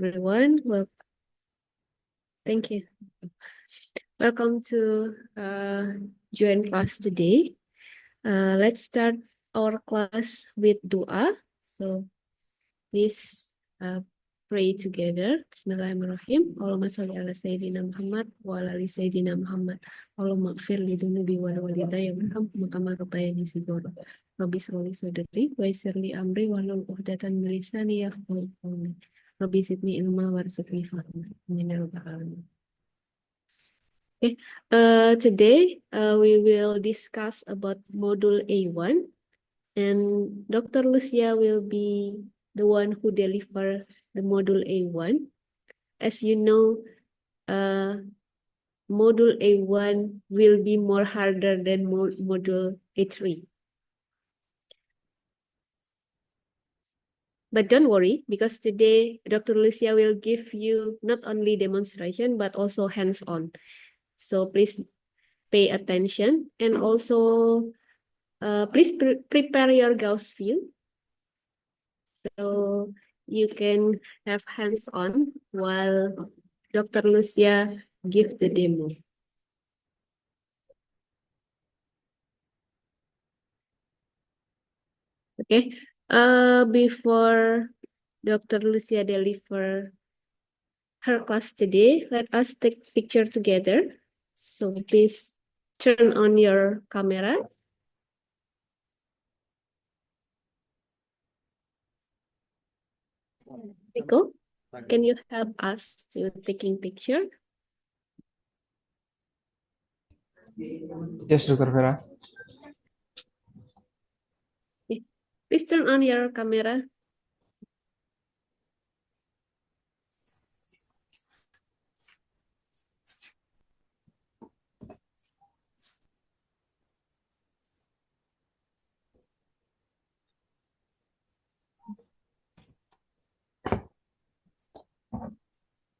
everyone. Well, thank you. Welcome to join class today. Let's start our class with dua. So please pray together. Bismillahirrahmanirrahim. Allahumma sholli ala Sayyidina Muhammad wa ala ali Sayyidina Muhammad. Allahumma gfir li dunubi wa walidayya warhamhum kama rabbayani shighara. Rabbi shrah li sadri wa yassir li amri wahlul 'uqdatam min lisani yafqahu qawli. Rabbi zidni ilma warzuqni fahma. Amin ya rabbal alamin. Okay, today we will discuss about Module A1, and Dr. Lucia will be the one who deliver the Module A1. As you know, Module A1 will be more harder than Module A3. But don't worry, because today Dr. Lucia will give you not only demonstration, but also hands-on. So please pay attention, and also please prepare your Gauss view so you can have hands-on while Dr. Lucia give the demo. Okay, before Dr. Lucia deliver her class today, let us take picture together. So please turn on your camera. Nico, can you help us to taking picture? Yes, Dr. Vera. Please turn on your camera.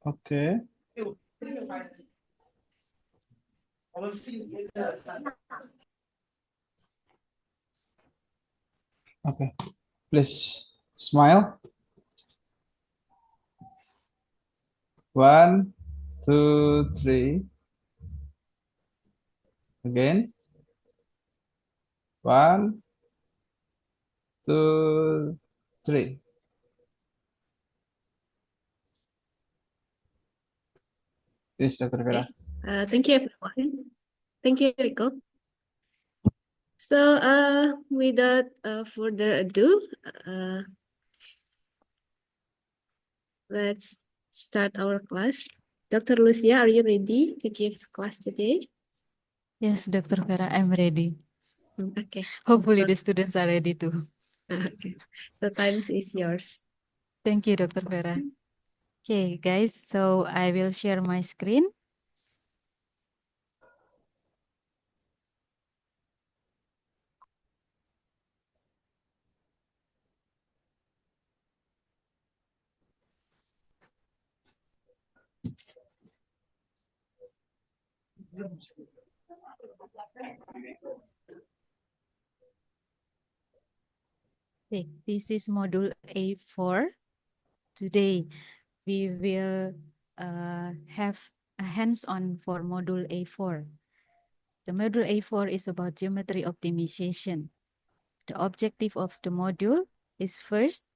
Okay. Okay. Please smile. 1, 2, 3. Again. 1, 2, 3. Yes, Dr. Vera. Thank you, everyone. Thank you, Rico. So, without further ado, let's start our class. Dr. Lucia, are you ready to give class today? Yes, Dr. Vera, I'm ready. Okay. Hopefully the students are ready too. Okay. So, time is yours. Thank you, Dr. Vera. Okay, guys, so I will share my screen. Okay, this is module A4. Today, we will have a hands-on for module A4. The module A4 is about geometry optimization. The objective of the module is first,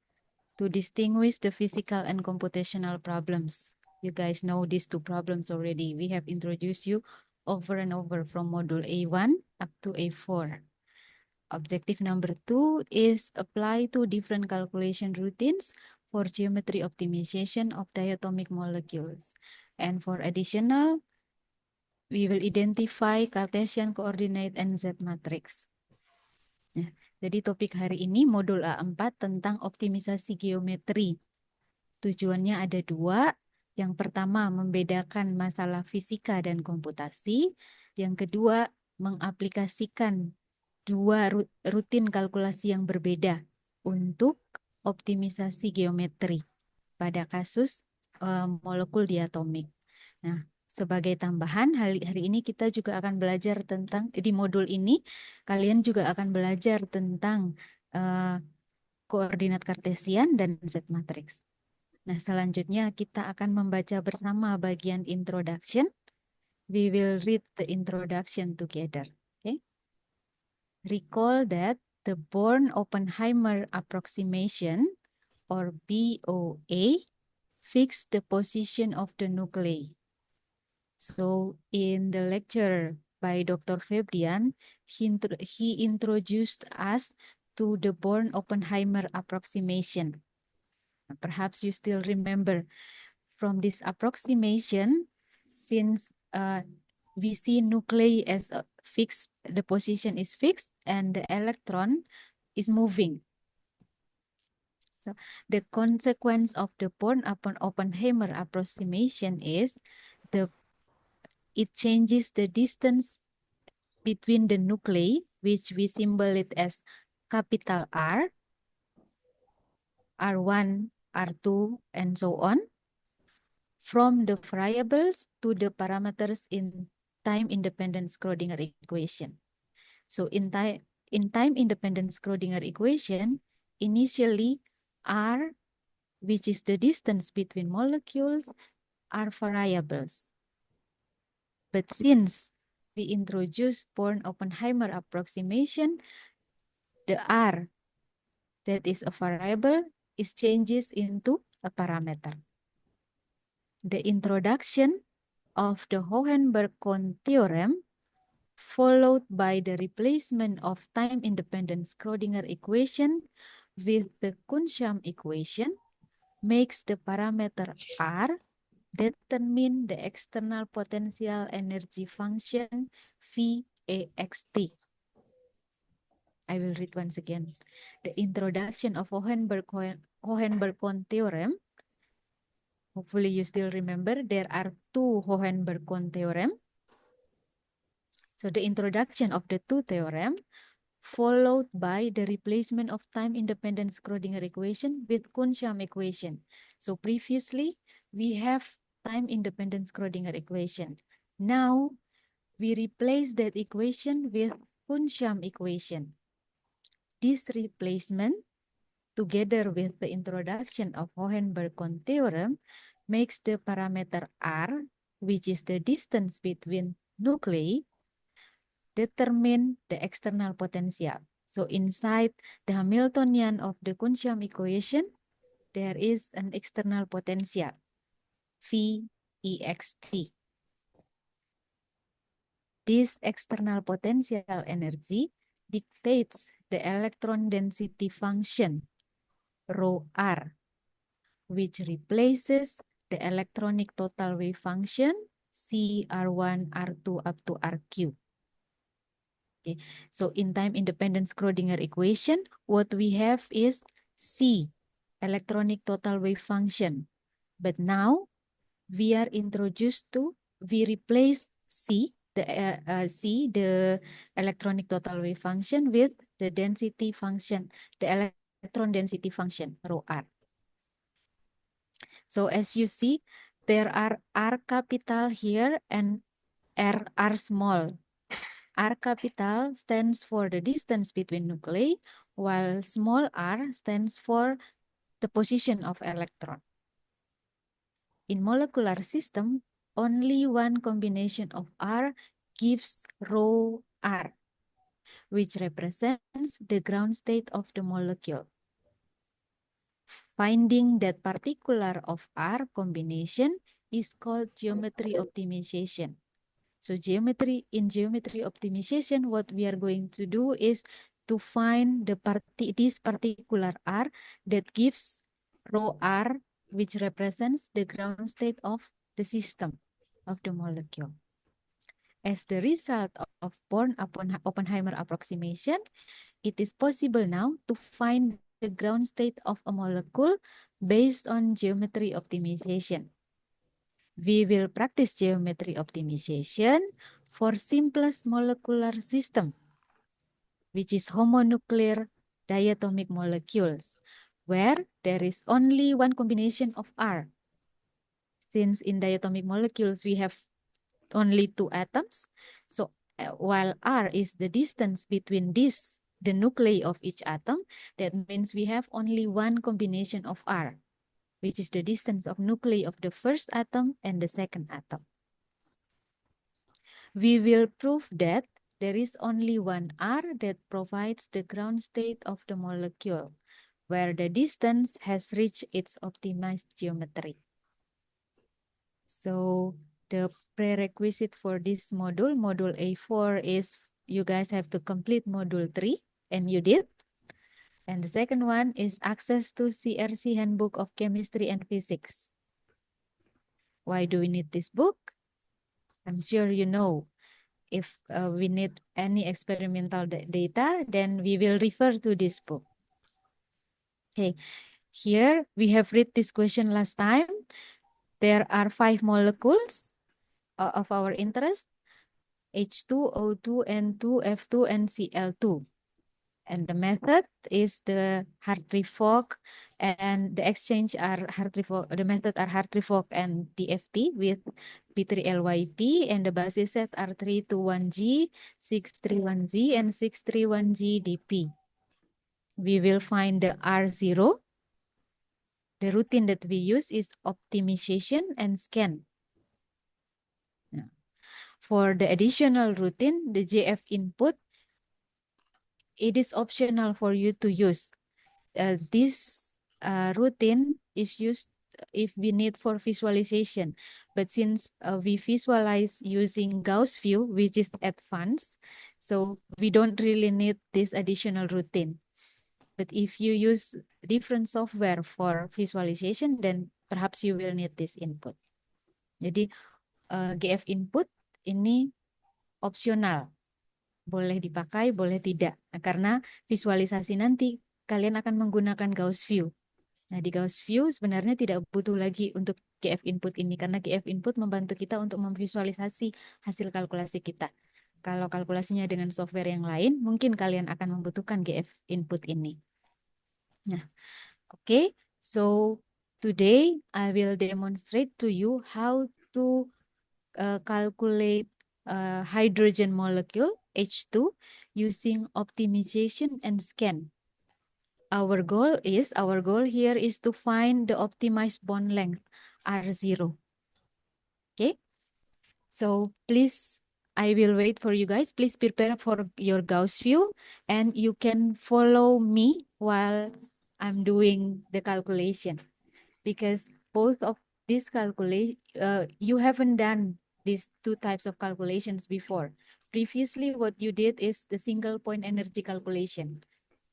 to distinguish the physical and computational problems. You guys know these two problems already. We have introduced you over and over from module A1 up to A4. Objective number 2 is apply to different calculation routines for geometry optimization of diatomic molecules. And for additional, we will identify Cartesian coordinate and Z matrix. Ya, jadi topik hari ini modul A4 tentang optimisasi geometri. Tujuannya ada dua. Yang pertama, membedakan masalah fisika dan komputasi. Yang kedua, mengaplikasikan dua rutin kalkulasi yang berbeda untuk optimisasi geometri pada kasus molekul diatomik. Nah, sebagai tambahan, hari ini kita juga akan belajar tentang, di modul ini, kalian juga akan belajar tentang koordinat Kartesian dan Z matrix. Nah, selanjutnya kita akan membaca bersama bagian introduction. We will read the introduction together. Okay? Recall that the Born-Oppenheimer approximation, or BOA, fixed the position of the nuclei. So in the lecture by Dr. Febrian, he introduced us to the Born-Oppenheimer approximation. Perhaps you still remember from this approximation, since we see nuclei as a fixed, the position is fixed and the electron is moving. So the consequence of the Born-Oppenheimer approximation is it changes the distance between the nuclei, which we symbol it as capital R, R1, R2, and so on, from the variables to the parameters in time-independent Schrödinger equation. So in time-independent Schrödinger equation, initially R, which is the distance between molecules, are variables. But since we introduce Born-Oppenheimer approximation, the R that is a variable is changes into a parameter. The introduction of the Hohenberg-Kohn theorem, followed by the replacement of time-independent Schrödinger equation with the Kuhn-Sham equation, makes the parameter R determine the external potential energy function VAXT. I will read once again. The introduction of Hohenberg-Kohn theorem. Hopefully you still remember there are two Hohenberg-Kohn theorem. So the introduction of the two theorem followed by the replacement of time-independent Schrödinger equation with Kuhn-Sham equation. So previously we have time-independent Schrödinger equation. Now we replace that equation with Kuhn-Sham equation. This replacement, together with the introduction of Hohenberg-Kohn theorem, makes the parameter R, which is the distance between nuclei, determine the external potential. So inside the Hamiltonian of the Kuhn-Sham equation, there is an external potential, VEXT. This external potential energy dictates the electron density function, rho R, which replaces the electronic total wave function, CR1, R2, up to RQ. Okay. So in time-independent Schrödinger equation, what we have is C, electronic total wave function. But now we are introduced to, we replace C, the electronic total wave function, with the density function, the electron density function, rho R. So as you see, there are R capital here and R small. R capital stands for the distance between nuclei, while small r stands for the position of electron. In molecular system, only one combination of R gives rho R, which represents the ground state of the molecule. Finding that particular of R combination is called geometry optimization. So in geometry optimization, what we are going to do is to find this particular R that gives rho R, which represents the ground state of the system of the molecule. As the result of Born-Oppenheimer approximation, it is possible now to find the ground state of a molecule based on geometry optimization. We will practice geometry optimization for simplest molecular system, which is homonuclear diatomic molecules, where there is only one combination of R. Since in diatomic molecules, we have only two atoms. So while R is the distance between the nuclei of each atom, that means we have only one combination of R, which is the distance of nuclei of the first atom and the second atom. We will prove that there is only one R that provides the ground state of the molecule, where the distance has reached its optimized geometry. So the prerequisite for this module, module A4, is you guys have to complete module 3, and you did. And the second one is access to CRC Handbook of Chemistry and Physics. Why do we need this book? I'm sure you know. If we need any experimental data, then we will refer to this book. Okay, here we have read this question last time. There are 5 molecules of our interest: H2, O2, N2, F2, and Cl2. And the method is the Hartree-Fock, and the exchange are Hartree-Fock. The method are Hartree-Fock and DFT with P3LYP, and the basis set are 321G, 631G, and 631GDP. We will find the R0. The routine that we use is optimization and scan. For the additional routine, the JF input, it is optional for you to use. This routine is used if we need for visualization. But since we visualize using Gauss view, which is advanced, so we don't really need this additional routine. But if you use different software for visualization, then perhaps you will need this input. Jadi GF input ini opsional. Boleh dipakai, boleh tidak. Nah, karena visualisasi nanti kalian akan menggunakan Gauss view. Nah, di Gauss view sebenarnya tidak butuh lagi untuk GF input ini, karena GF input membantu kita untuk memvisualisasi hasil kalkulasi kita. Kalau kalkulasinya dengan software yang lain, mungkin kalian akan membutuhkan GF input ini. Nah, okay. So today I will demonstrate to you how to calculate hydrogen molecule H2 using optimization and scan. Our goal here is to find the optimized bond length R0. Okay, so please, I will wait for you guys. Please prepare for your Gauss view, and you can follow me while I'm doing the calculation, because both of these calculation, you haven't done these 2 types of calculations before. Previously, what you did is the single point energy calculation.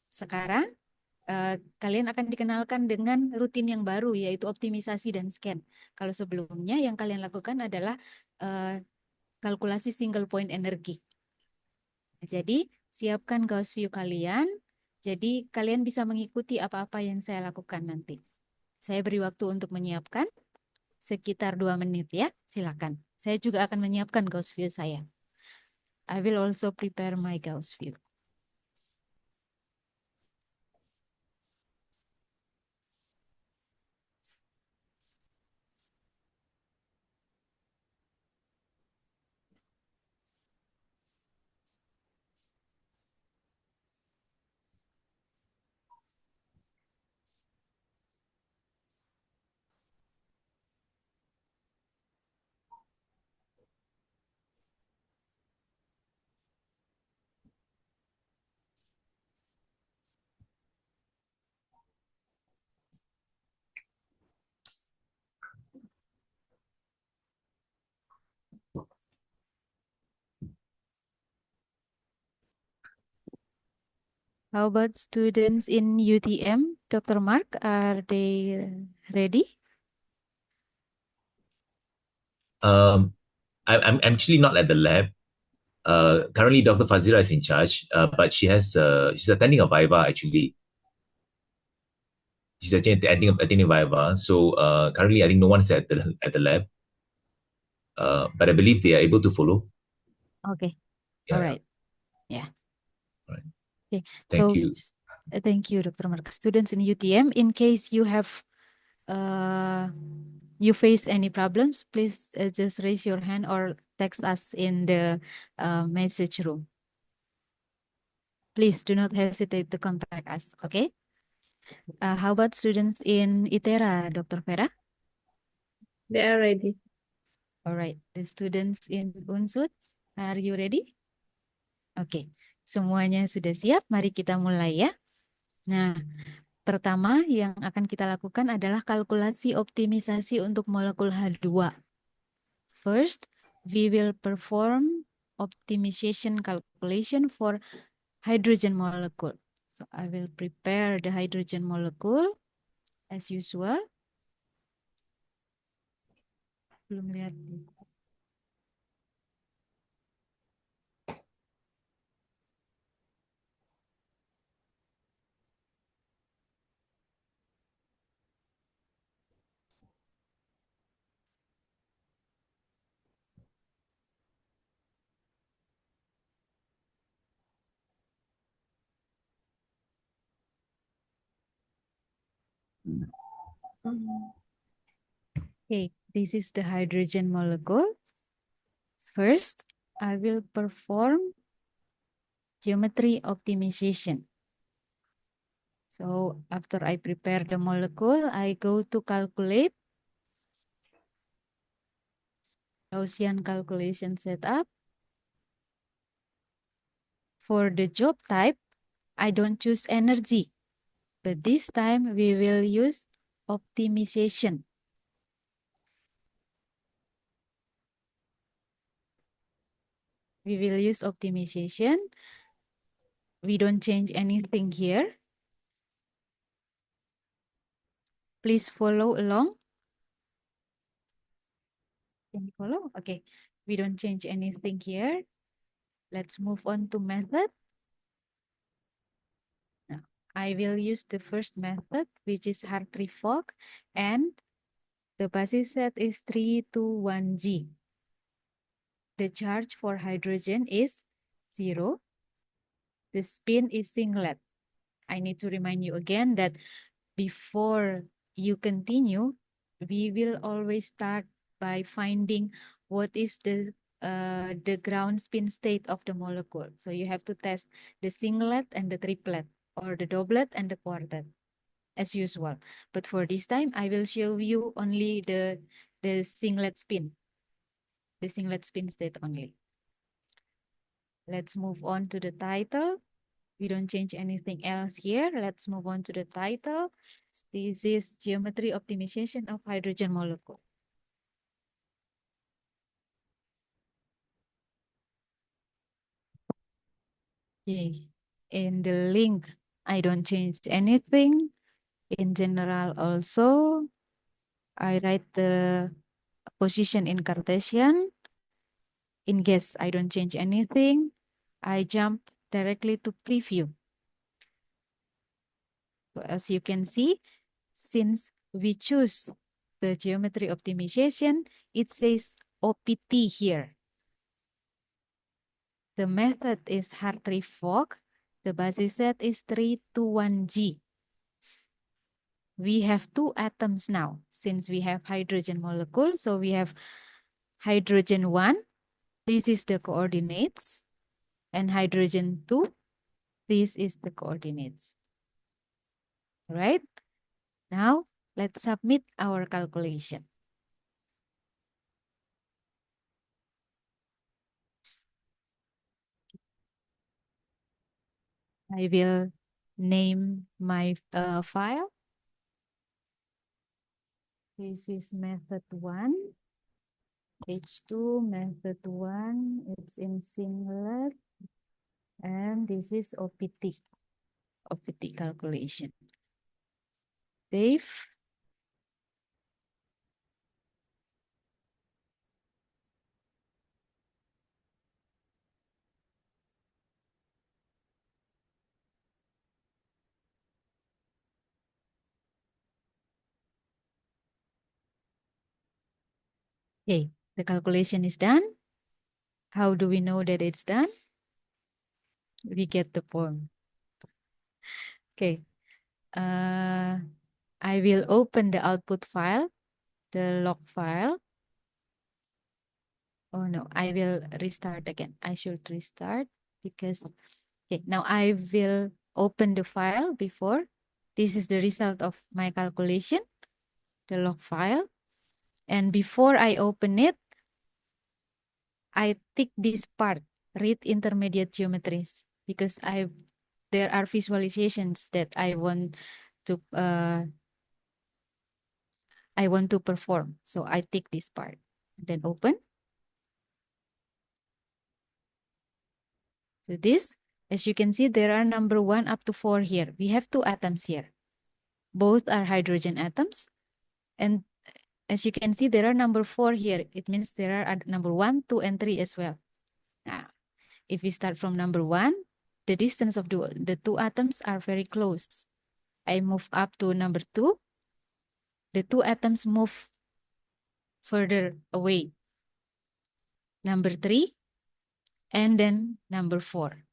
Sekarang, kalian akan dikenalkan dengan rutin yang baru, yaitu optimisasi dan scan. Kalau sebelumnya yang kalian lakukan adalah kalkulasi single point energi. Jadi, siapkan Gauss view kalian. Jadi, kalian bisa mengikuti apa-apa yang saya lakukan nanti. Saya beri waktu untuk menyiapkan sekitar 2 menit ya. Silakan. Saya juga akan menyiapkan Gauss view saya. I will also prepare my Gauss view. How about students in UTM? Dr. Mark, are they ready? I'm actually not at the lab. Currently, Dr. Fazira is in charge, but she's attending a Viva actually. She's actually attending Viva. So currently, I think no one's at the lab. But I believe they are able to follow. Okay. Yeah. All right. Yeah. All right. Okay. Thank you. Thank you, Dr. Mark. Students in UTM, in case you have you face any problems, please just raise your hand or text us in the message room. Please do not hesitate to contact us. Okay. How about students in ITERA, Dr. Vera? They are ready. All right, the students in Unsud, are you ready? Oke, semuanya sudah siap. Mari kita mulai ya. Nah, pertama yang akan kita lakukan adalah kalkulasi optimisasi untuk molekul H2. First, we will perform optimization calculation for hydrogen molecule. So I will prepare the hydrogen molecule as usual. Belum lihat. Okay, this is the hydrogen molecule. First, I will perform geometry optimization. So after I prepare the molecule, I go to calculate Gaussian calculation setup. For the job type, I don't choose energy, but this time we will use optimization. We will use optimization. We don't change anything here. Please follow along. Can you follow? Okay. We don't change anything here. Let's move on to method. Now, I will use the first method, which is Hartree-Fock, and the basis set is 321G. The charge for hydrogen is 0. The spin is singlet. I need to remind you again that before you continue, we will always start by finding what is the ground spin state of the molecule. So you have to test the singlet and the triplet, or the doublet and the quartet, as usual. But for this time, I will show you only the singlet spin, the singlet spin state only. Let's move on to the title. We don't change anything else here. Let's move on to the title. This is geometry optimization of hydrogen molecule. Okay. In the link, I don't change anything. In general also, I write the position in Cartesian. In gas, I don't change anything. I jump directly to preview. So as you can see, since we choose the geometry optimization, it says OPT here. The method is Hartree-Fock. The basis set is 321G. We have two atoms now, since we have hydrogen molecule. So we have hydrogen 1. This is the coordinates. And hydrogen 2. This is the coordinates. All right. Now, let's submit our calculation. I will name my file. This is method 1. H2 method 1. It's in singlet. And this is OPT calculation. Save. Okay, the calculation is done. How do we know that it's done? We get the form. Okay. I will open the output file, the log file. Oh no, I will restart again. I should restart because, okay, now I will open the file before. This is the result of my calculation, the log file. And before I open it, I tick this part, read intermediate geometries, because there are visualizations that I want to perform. So I tick this part, then open. So this, as you can see, there are number 1 up to 4 here. We have 2 atoms here. Both are hydrogen atoms. And as you can see, there are number 4 here. It means there are number 1, 2, and 3 as well. Now, if we start from number 1, the distance of the 2 atoms are very close. I move up to number 2. The 2 atoms move further away. Number 3, and then number 4.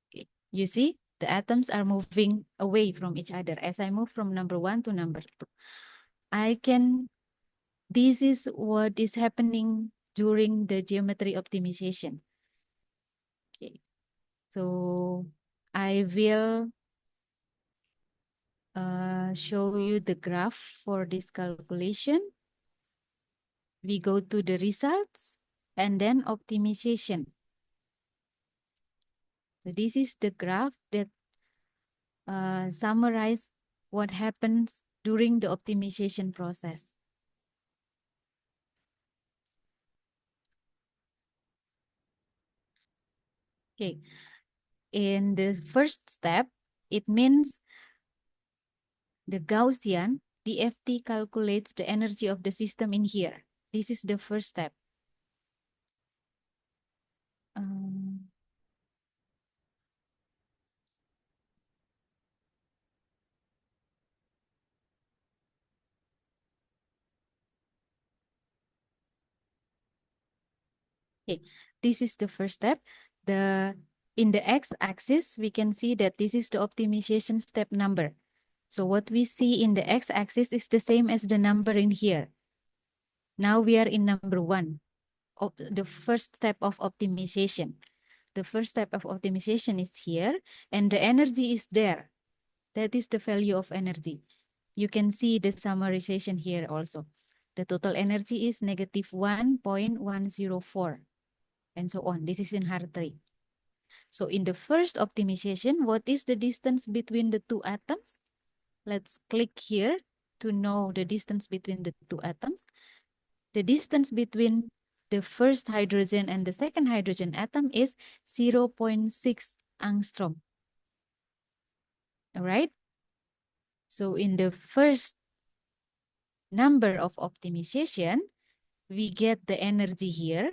Okay. You see, the atoms are moving away from each other. As I move from number 1 to number 2, this is what is happening during the geometry optimization. Okay, so I will show you the graph for this calculation. We go to the results and then optimization. So this is the graph that summarizes what happens during the optimization process. Okay, in the first step, it means the Gaussian DFT calculates the energy of the system in here. This is the first step. Okay, this is the first step. In the x-axis, we can see that this is the optimization step number. So what we see in the x-axis is the same as the number in here. Now we are in number 1, the first step of optimization. The first step of optimization is here, and the energy is there. That is the value of energy. You can see the summarization here also. The total energy is negative 1.104, and so on. This is in HAR3. So in the first optimization, what is the distance between the 2 atoms? Let's click here to know the distance between the 2 atoms. The distance between the first hydrogen and the second hydrogen atom is 0.6 angstrom. All right. So in the first number of optimization, we get the energy here,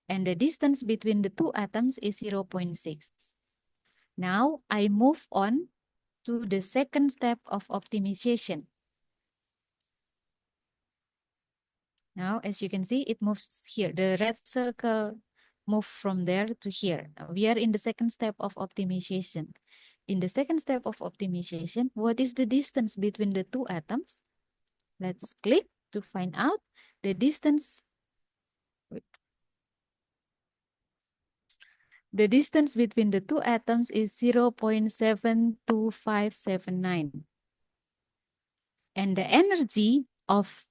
and the distance between the 2 atoms is 0.6. Now I move on to the second step of optimization. Now, as you can see, it moves here. The red circle moves from there to here. Now, we are in the second step of optimization. In the second step of optimization, what is the distance between the 2 atoms? Let's click to find out the distance. The distance between the 2 atoms is 0.72579. And the energy of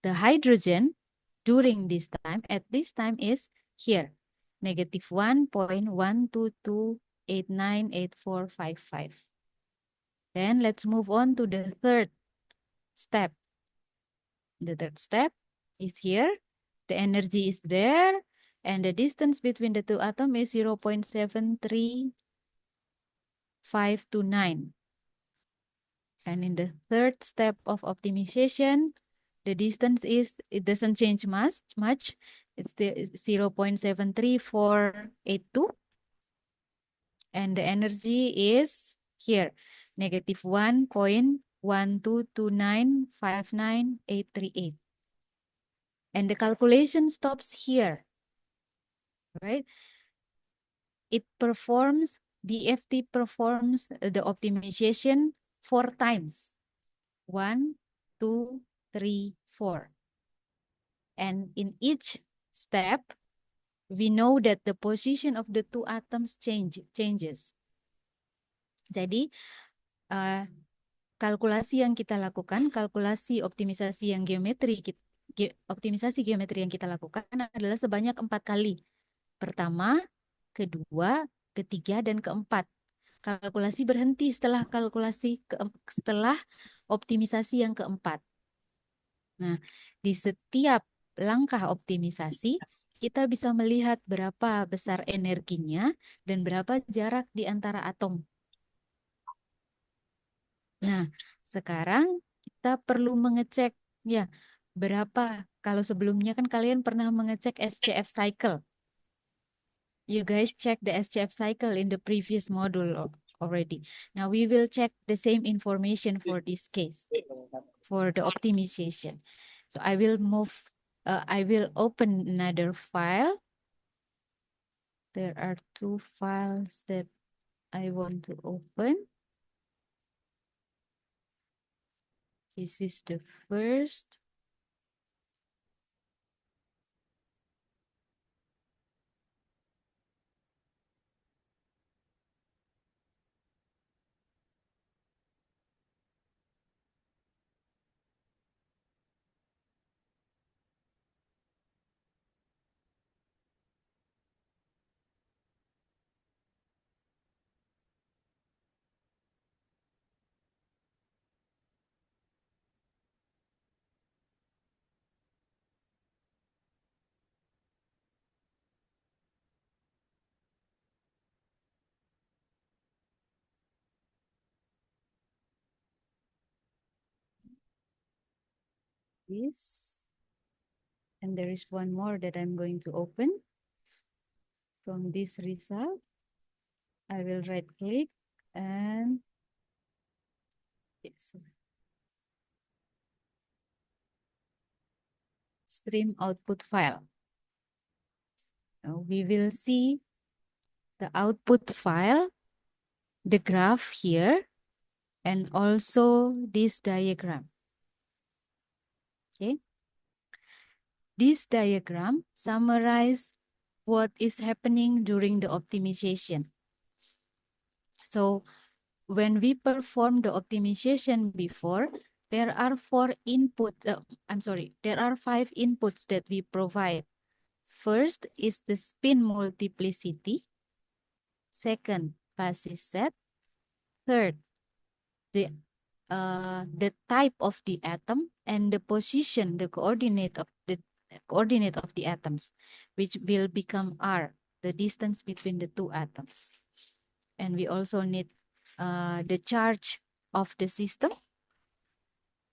the hydrogen during this time, at this time, is here, negative 1.122898455. Then let's move on to the third step. The third step is here. The energy is there, and the distance between the 2 atoms is 0.73529. And in the third step of optimization, the distance it doesn't change much. It's still 0.73482. And the energy is here, negative 1.122959838. And the calculation stops here, right? DFT performs the optimization 4 times. 1, 2, 3, 4. And in each step, we know that the position of the 2 atoms changes. Jadi, kalkulasi yang kita lakukan, kalkulasi optimisasi yang optimisasi geometri yang kita lakukan adalah sebanyak 4 kali. Pertama, kedua, ketiga, dan keempat. Kalkulasi berhenti setelah setelah optimisasi yang keempat. Nah, di setiap langkah optimisasi, kita bisa melihat berapa besar energinya dan berapa jarak di antara atom. Nah, sekarang kita perlu mengecek ya berapa. Kalau sebelumnya kan kalian pernah mengecek SCF cycle. You guys check the SCF cycle in the previous module already. Now we will check the same information for this case, for the optimization. So I will open another file. There are 2 files that I want to open. This is the first. This. And there is one more that I'm going to open. From this result, I will right click and yes, stream output file. Now we will see the output file, the graph here, and also this diagram. Okay. This diagram summarizes what is happening during the optimization. So when we perform the optimization before, there are 5 inputs that we provide. First is the spin multiplicity. Second, basis set. Third, the type of the atom and the position, the coordinate of the atoms, which will become R, the distance between the 2 atoms. And we also need the charge of the system.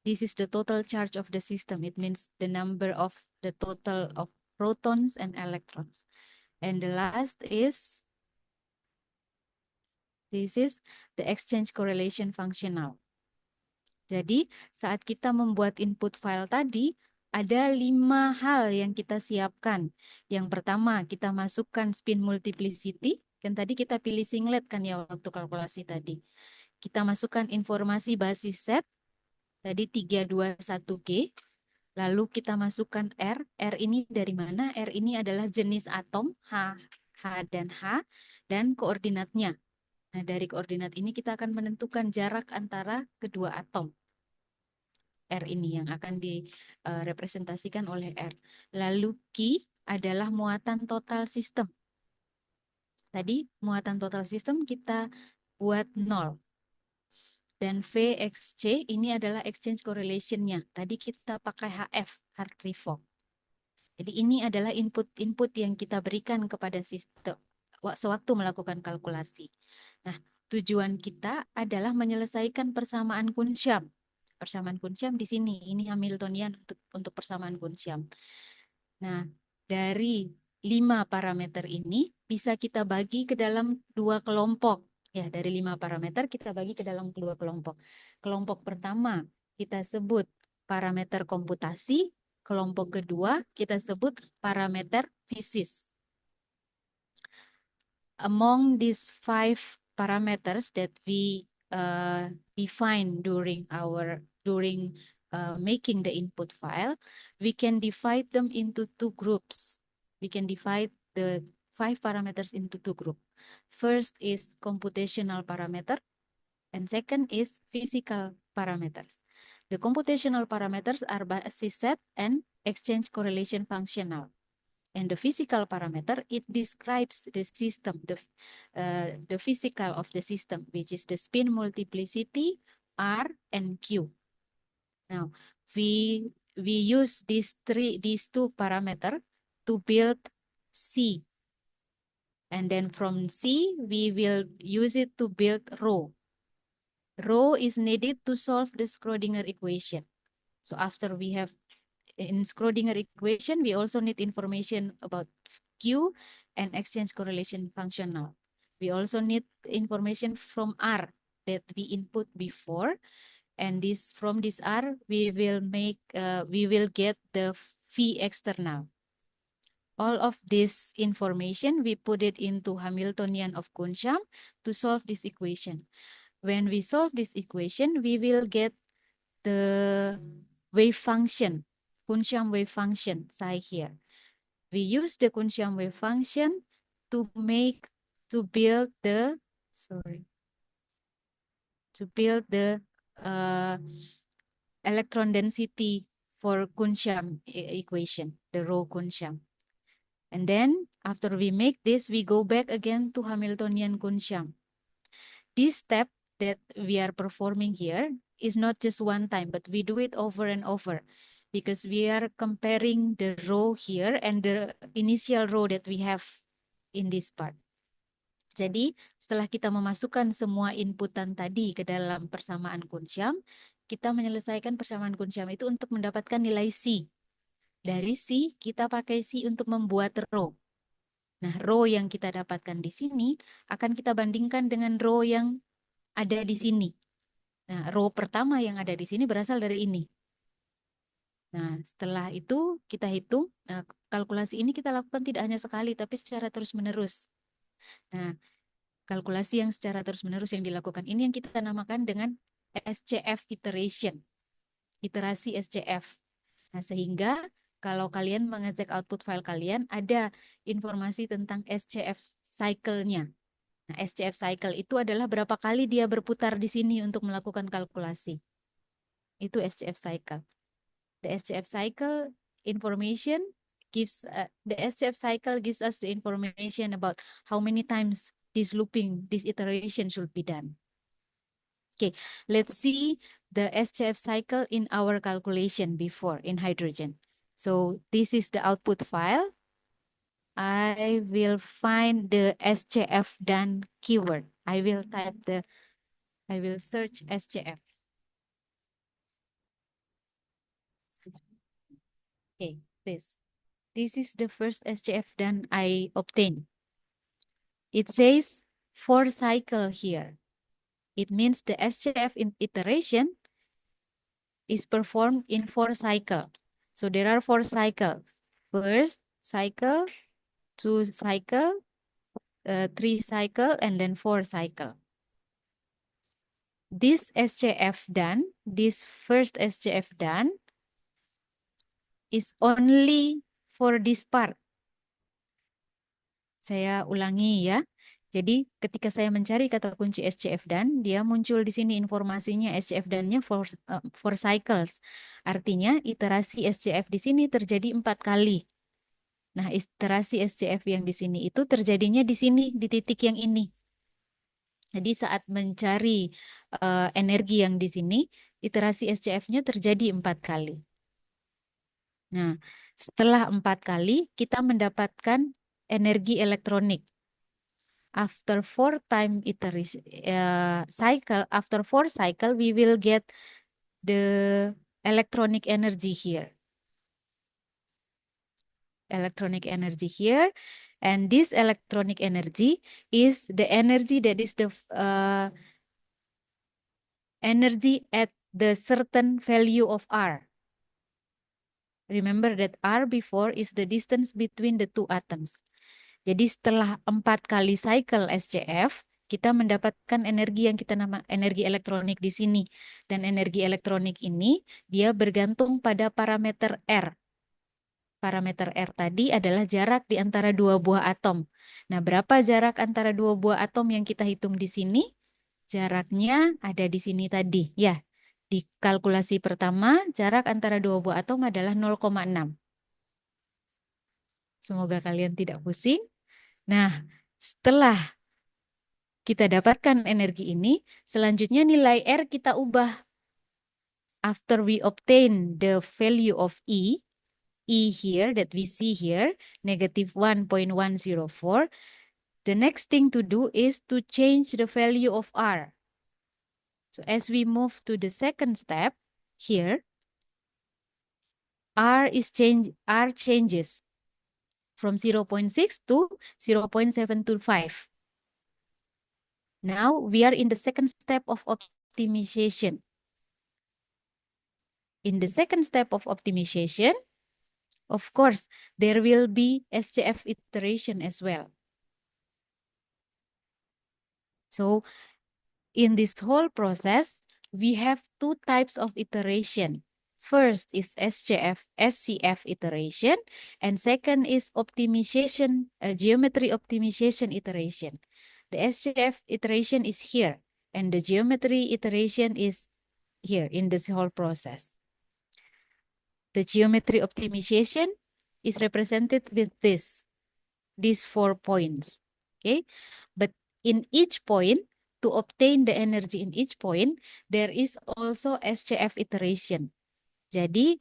This is the total charge of the system. It means the number of the total of protons and electrons. And the last is, this is the exchange correlation functional. Jadi saat kita membuat input file tadi, ada 5 hal yang kita siapkan. Yang pertama, kita masukkan spin multiplicity. Kan tadi kita pilih singlet kan ya waktu kalkulasi tadi. Kita masukkan informasi basis set. Tadi 321G. Lalu kita masukkan R. R ini dari mana? R ini adalah jenis atom, H dan H, dan koordinatnya. Nah, dari koordinat ini kita akan menentukan jarak antara kedua atom. R ini yang akan direpresentasikan oleh R. Lalu Q adalah muatan total sistem. Tadi muatan total sistem kita buat 0. Dan VXC ini adalah exchange correlation-nya. Tadi kita pakai HF, Hartree-Fock. Jadi ini adalah input-input yang kita berikan kepada sistem sewaktu melakukan kalkulasi. Nah, tujuan kita adalah menyelesaikan persamaan Kunshan. Persamaan Kunshan di sini, ini Hamiltonian untuk persamaan Kunshan. Nah, dari 5 parameter ini bisa kita bagi ke dalam 2 kelompok. Ya, dari 5 parameter kita bagi ke dalam 2 kelompok. Kelompok pertama kita sebut parameter komputasi, kelompok kedua kita sebut parameter fisis. Among these 5 parameters that we define during making the input file, we can divide them into 2 groups. We can divide the 5 parameters into 2 groups. First is computational parameter, And second is physical parameters. The computational parameters are basis set and exchange correlation functional. And the physical parameter, it describes the system, the physical of the system, which is the spin multiplicity, R and Q. Now, we use these two parameters to build C. And then from C, we will use it to build rho. Rho is needed to solve the Schrödinger equation. So after we have in Schrödinger equation, we also need information about Q and exchange correlation functional. We also need information from R that we input before, and from this R we will get the phi external. All of this information we put it into Hamiltonian of Kunsham to solve this equation. When we solve this equation, we will get the wave function, Kunsham wave function, psi here. We use the Kunsham wave function to build the electron density for Kunsham equation, the rho Kunsham. And then after we make this, we go back again to Hamiltonian Kunsham. This step that we are performing here is not just one time, but we do it over and over because we are comparing the rho here and the initial rho that we have in this part. Jadi setelah kita memasukkan semua inputan tadi ke dalam persamaan Kunsham, kita menyelesaikan persamaan Kunsham itu untuk mendapatkan nilai C. Dari C, kita pakai C untuk membuat rho. Nah, rho yang kita dapatkan di sini akan kita bandingkan dengan rho yang ada di sini. Nah, rho pertama yang ada di sini berasal dari ini. Nah, setelah itu kita hitung. Nah, kalkulasi ini kita lakukan tidak hanya sekali, tapi secara terus-menerus. Nah, kalkulasi yang secara terus-menerus yang dilakukan ini yang kita namakan dengan SCF iteration. Iterasi SCF. Nah, sehingga kalau kalian mengecek output file kalian, ada informasi tentang SCF cycle-nya. Nah, SCF cycle itu adalah berapa kali dia berputar di sini untuk melakukan kalkulasi. Itu SCF cycle. The SCF cycle information gives us the information about how many times this looping, this iteration should be done. Okay, let's see the SCF cycle in our calculation before in hydrogen. So this is the output file. I will find the SCF done keyword. I will search SCF. Okay, this is the first SCF done I obtained. It says 4 cycle here. It means the SCF in iteration is performed in 4 cycle. So there are 4 cycles. First cycle, 2 cycle, 3 cycle, and then 4 cycle. This SCF done, this first SCF done is only for this part. Saya ulangi ya. Jadi ketika saya mencari kata kunci SCF done, dia muncul di sini informasinya SCF done-nya for cycles. Artinya iterasi SCF di sini terjadi 4 kali. Nah, iterasi SCF yang di sini itu terjadinya di sini, di titik yang ini. Jadi saat mencari energi yang di sini, iterasi SCF-nya terjadi 4 kali. Nah, setelah 4 kali, kita mendapatkan energi elektronik. After 4 time iteration cycle, after 4 cycle, we will get the electronic energy here. Electronic energy here, and this electronic energy is the energy that is the energy at the certain value of R. Remember that R before is the distance between the two atoms. Jadi setelah 4 kali cycle SCF, kita mendapatkan energi yang kita nama energi elektronik di sini. Dan energi elektronik ini dia bergantung pada parameter R. Parameter R tadi adalah jarak di antara 2 buah atom. Nah, berapa jarak antara 2 buah atom yang kita hitung di sini? Jaraknya ada di sini tadi. Ya, di kalkulasi pertama, jarak antara dua buah atom adalah 0,6. Semoga kalian tidak pusing. Nah, setelah kita dapatkan energi ini, selanjutnya nilai R kita ubah. After we obtain the value of E here that we see here, negative 1.104, the next thing to do is to change the value of R. So as we move to the second step here, R changes from 0.6 to 0.725. Now we are in the second step of optimization. In the second step of optimization, of course, there will be SCF iteration as well. So in this whole process, we have two types of iteration. First is SCF iteration, and second is optimization, geometry optimization iteration. The SCF iteration is here, and the geometry iteration is here in this whole process. The geometry optimization is represented with these 4 points. Okay, but in each point, to obtain the energy in each point, there is also SCF iteration. Jadi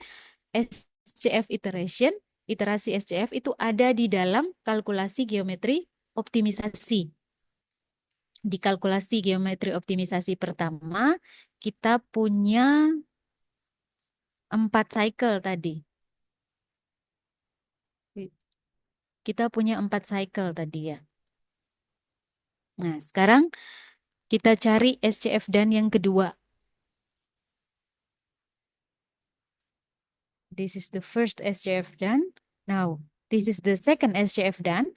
SCF iteration, iterasi SCF itu ada di dalam kalkulasi geometri optimisasi. Di kalkulasi geometri optimisasi pertama, kita punya 4 cycle tadi. Kita punya 4 cycle tadi ya. Nah, sekarang kita cari SCF dan yang kedua. This is the first SCF done. Now, this is the second SCF done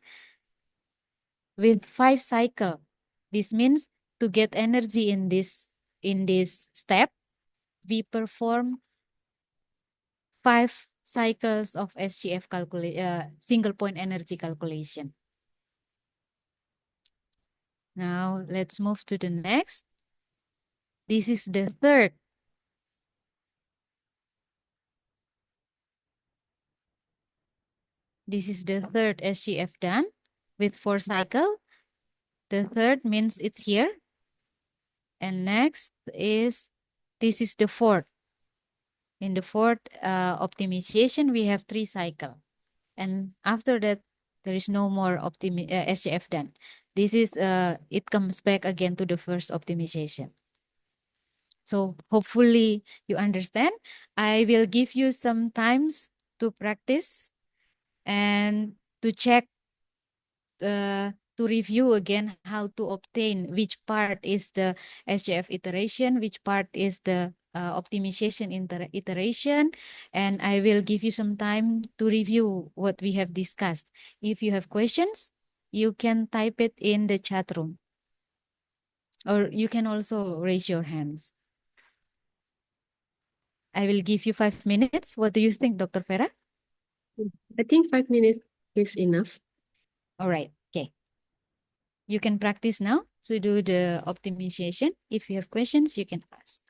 with 5 cycle. This means to get energy in this step, we perform 5 cycles of SCF single point energy calculation. Now, let's move to the next. This is the third. This is the third SCF done with 4 cycle. The third means it's here. And next is, this is the fourth. In the fourth optimization, we have 3 cycle. And after that, there is no more SCF done. This is, it comes back again to the first optimization. So hopefully you understand. I will give you some times to practice and to check, to review again how to obtain which part is the SCF iteration, which part is the optimization iteration, and I will give you some time to review what we have discussed. If you have questions, you can type it in the chat room, or you can also raise your hands. I will give you 5 minutes. What do you think, Dr. Vera? I think 5 minutes is enough. All right. Okay. You can practice now to do the optimization. If you have questions, you can ask.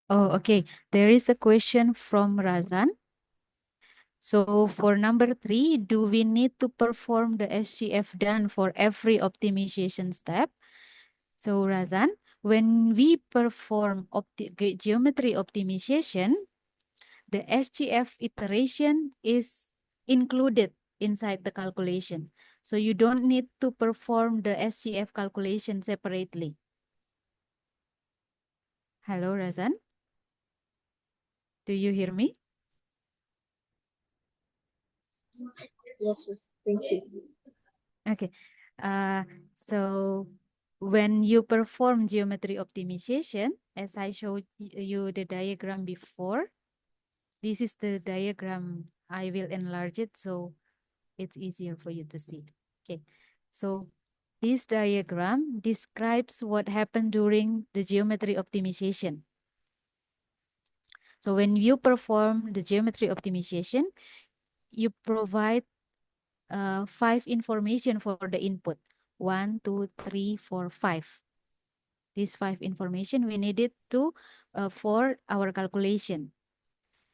Oh, okay. There is a question from Razan. So for number 3, do we need to perform the SGF done for every optimization step? So Razan, when we perform geometry optimization, the SGF iteration is included inside the calculation. So you don't need to perform the SGF calculation separately. Hello, Razan. Do you hear me? Yes, thank you. Okay. So when you perform geometry optimization, as I showed you the diagram before, this is the diagram. I will enlarge it so it's easier for you to see. Okay. So This diagram describes what happened during the geometry optimization. So when you perform the geometry optimization, you provide 5 information for the input. 1, 2, 3, 4, 5. These 5 information we needed to for our calculation.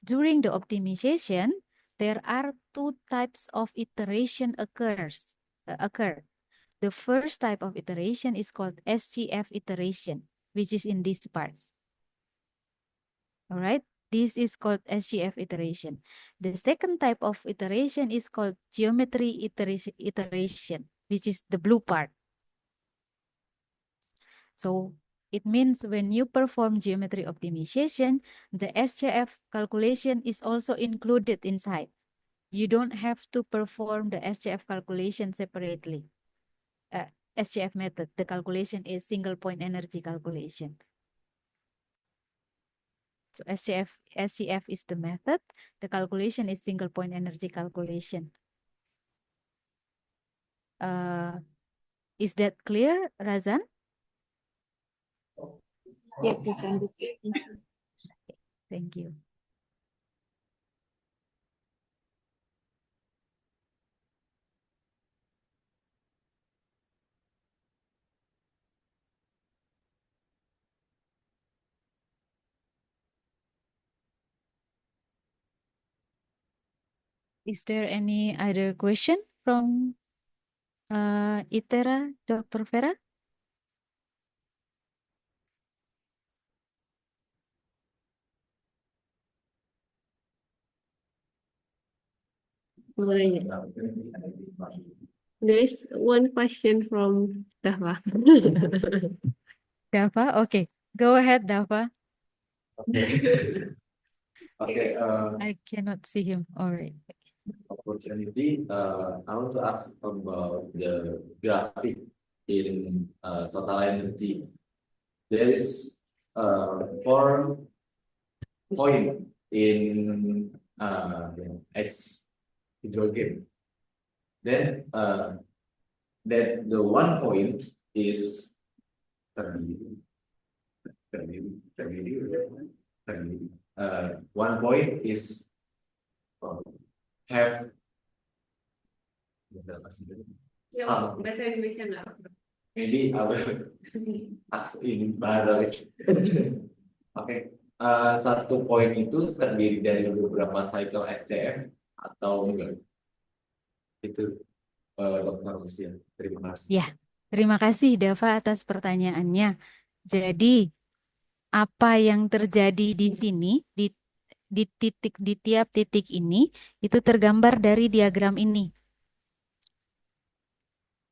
During the optimization, there are 2 types of iteration occur. The first type of iteration is called SGF iteration, which is in this part. All right, this is called SGF iteration. The second type of iteration is called geometry iteration, which is the blue part. So it means when you perform geometry optimization, the SGF calculation is also included inside. You don't have to perform the SGF calculation separately. SGF method, the calculation is single point energy calculation. So SGF is the method. The calculation is single point energy calculation. Is that clear, Razan? Yes, yes, understood. Thank you. Is there any other question from Itera, Dr. Vera? There is one question from Dava. Dava, okay. Go ahead, Dava. Okay, I cannot see him. All right. opportunity. I want to ask about the graphic in total energy. There is 4 point in X hydrogen. Then that the 1 point is terdiri. 1 point is have some, Bahasa Indonesia nggak? maybe I will ask in bahasa. Oke, 1 poin itu terdiri dari beberapa cycle SCF atau enggak? Itu Dr. Lucia. Terima kasih. Ya, terima kasih Dava atas pertanyaannya. Jadi, apa yang terjadi di sini, di tiap titik ini, itu tergambar dari diagram ini.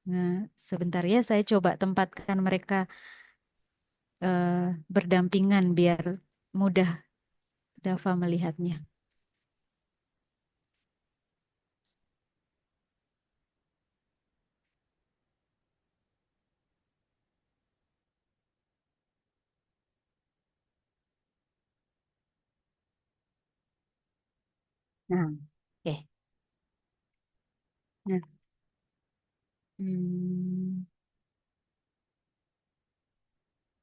Nah, sebentar ya, saya coba tempatkan mereka berdampingan biar mudah Dava melihatnya. Nah, oke. Nah,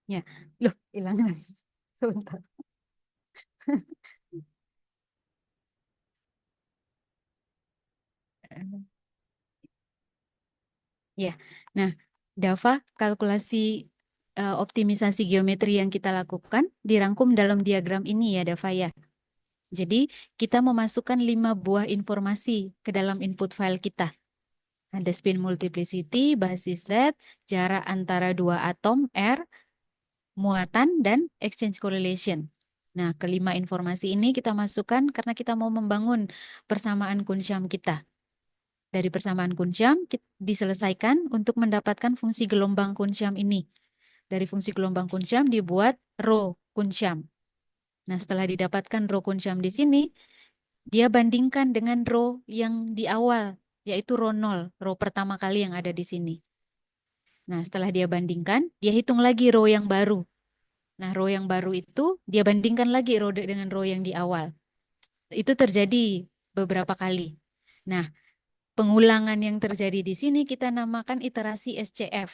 ya, loh, hilang lagi. Sebentar. Ya, nah, Dava, kalkulasi optimisasi geometri yang kita lakukan dirangkum dalam diagram ini ya, Dava ya. Jadi, kita memasukkan 5 buah informasi ke dalam input file kita. Ada spin multiplicity, basis Z, jarak antara 2 atom, R, muatan, dan exchange correlation. Nah, kelima informasi ini kita masukkan karena kita mau membangun persamaan Kunsham kita. Dari persamaan Kunsham diselesaikan untuk mendapatkan fungsi gelombang Kunsham ini. Dari fungsi gelombang Kunsham dibuat rho Kunsham. Nah, setelah didapatkan rho Kunsham di sini, dia bandingkan dengan rho yang di awal, yaitu rho 0, rho pertama kali yang ada di sini. Nah, setelah dia bandingkan, dia hitung lagi rho yang baru. Nah, rho yang baru itu dia bandingkan lagi rho dengan rho yang di awal. Itu terjadi beberapa kali. Nah, pengulangan yang terjadi di sini kita namakan iterasi SCF.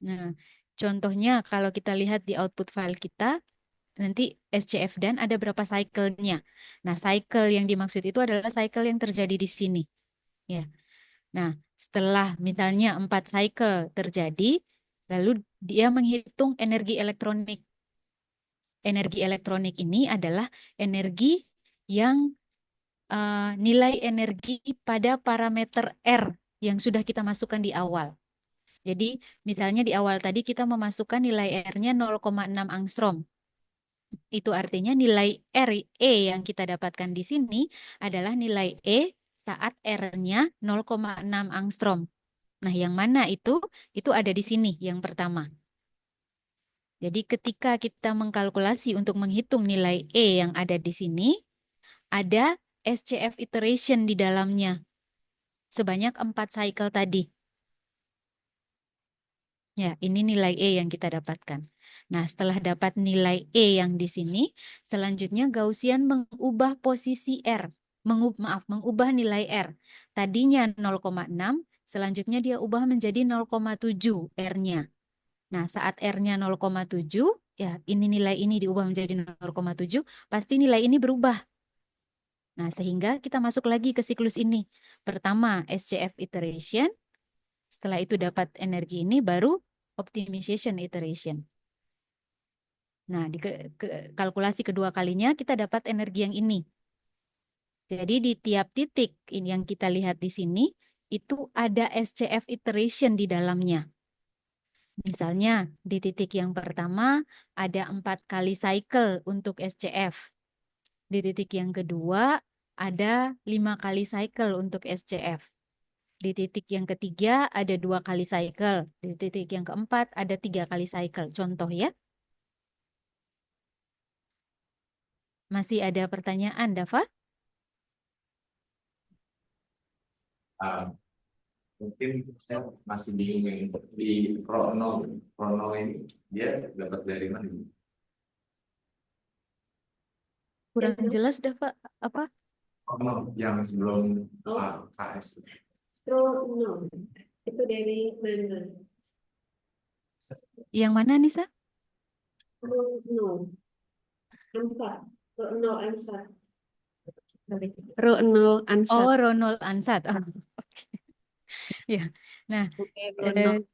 Nah, contohnya kalau kita lihat di output file kita, nanti SCF dan ada berapa cycle-nya. Nah, cycle yang dimaksud itu adalah cycle yang terjadi di sini. Ya. Nah, setelah misalnya 4 cycle terjadi, lalu dia menghitung energi elektronik. Energi elektronik ini adalah energi yang nilai energi pada parameter R yang sudah kita masukkan di awal. Jadi, misalnya di awal tadi kita memasukkan nilai R-nya 0,6 angstrom. Itu artinya nilai R E yang kita dapatkan di sini adalah nilai E saat R-nya 0,6 angstrom. Nah, yang mana itu? Itu ada di sini yang pertama. Jadi ketika kita mengkalkulasi untuk menghitung nilai E yang ada di sini, ada SCF iteration di dalamnya. Sebanyak 4 cycle tadi. Ya, ini nilai E yang kita dapatkan. Nah, setelah dapat nilai E yang di sini, selanjutnya Gaussian mengubah posisi R. Mengubah nilai R. Tadinya 0,6, selanjutnya dia ubah menjadi 0,7 R-nya. Nah, saat R-nya 0,7, ya ini nilai ini diubah menjadi 0,7, pasti nilai ini berubah. Nah, sehingga kita masuk lagi ke siklus ini. Pertama, SCF iteration. Setelah itu dapat energi ini, baru optimization iteration. Nah, di kalkulasi kedua kalinya kita dapat energi yang ini. Jadi di tiap titik ini yang kita lihat di sini, itu ada SCF iteration di dalamnya. Misalnya di titik yang pertama ada 4 kali cycle untuk SCF. Di titik yang kedua ada 5 kali cycle untuk SCF. Di titik yang ketiga ada 2 kali cycle. Di titik yang keempat ada 3 kali cycle. Contoh ya. Masih ada pertanyaan, Dava? Mungkin saya masih bingung yang di Krono ini dia dapat dari mana? Kurang jelas, Dava. Apa? Krono yang sebelum Oh. KS. No, itu dari mana? Yang mana, Nisa? No, Ansat. No, Ansat. Ronald Ansat. Oh, Ronald Ansat. Oh, oke. Ya. Nah, Oke, Ronald.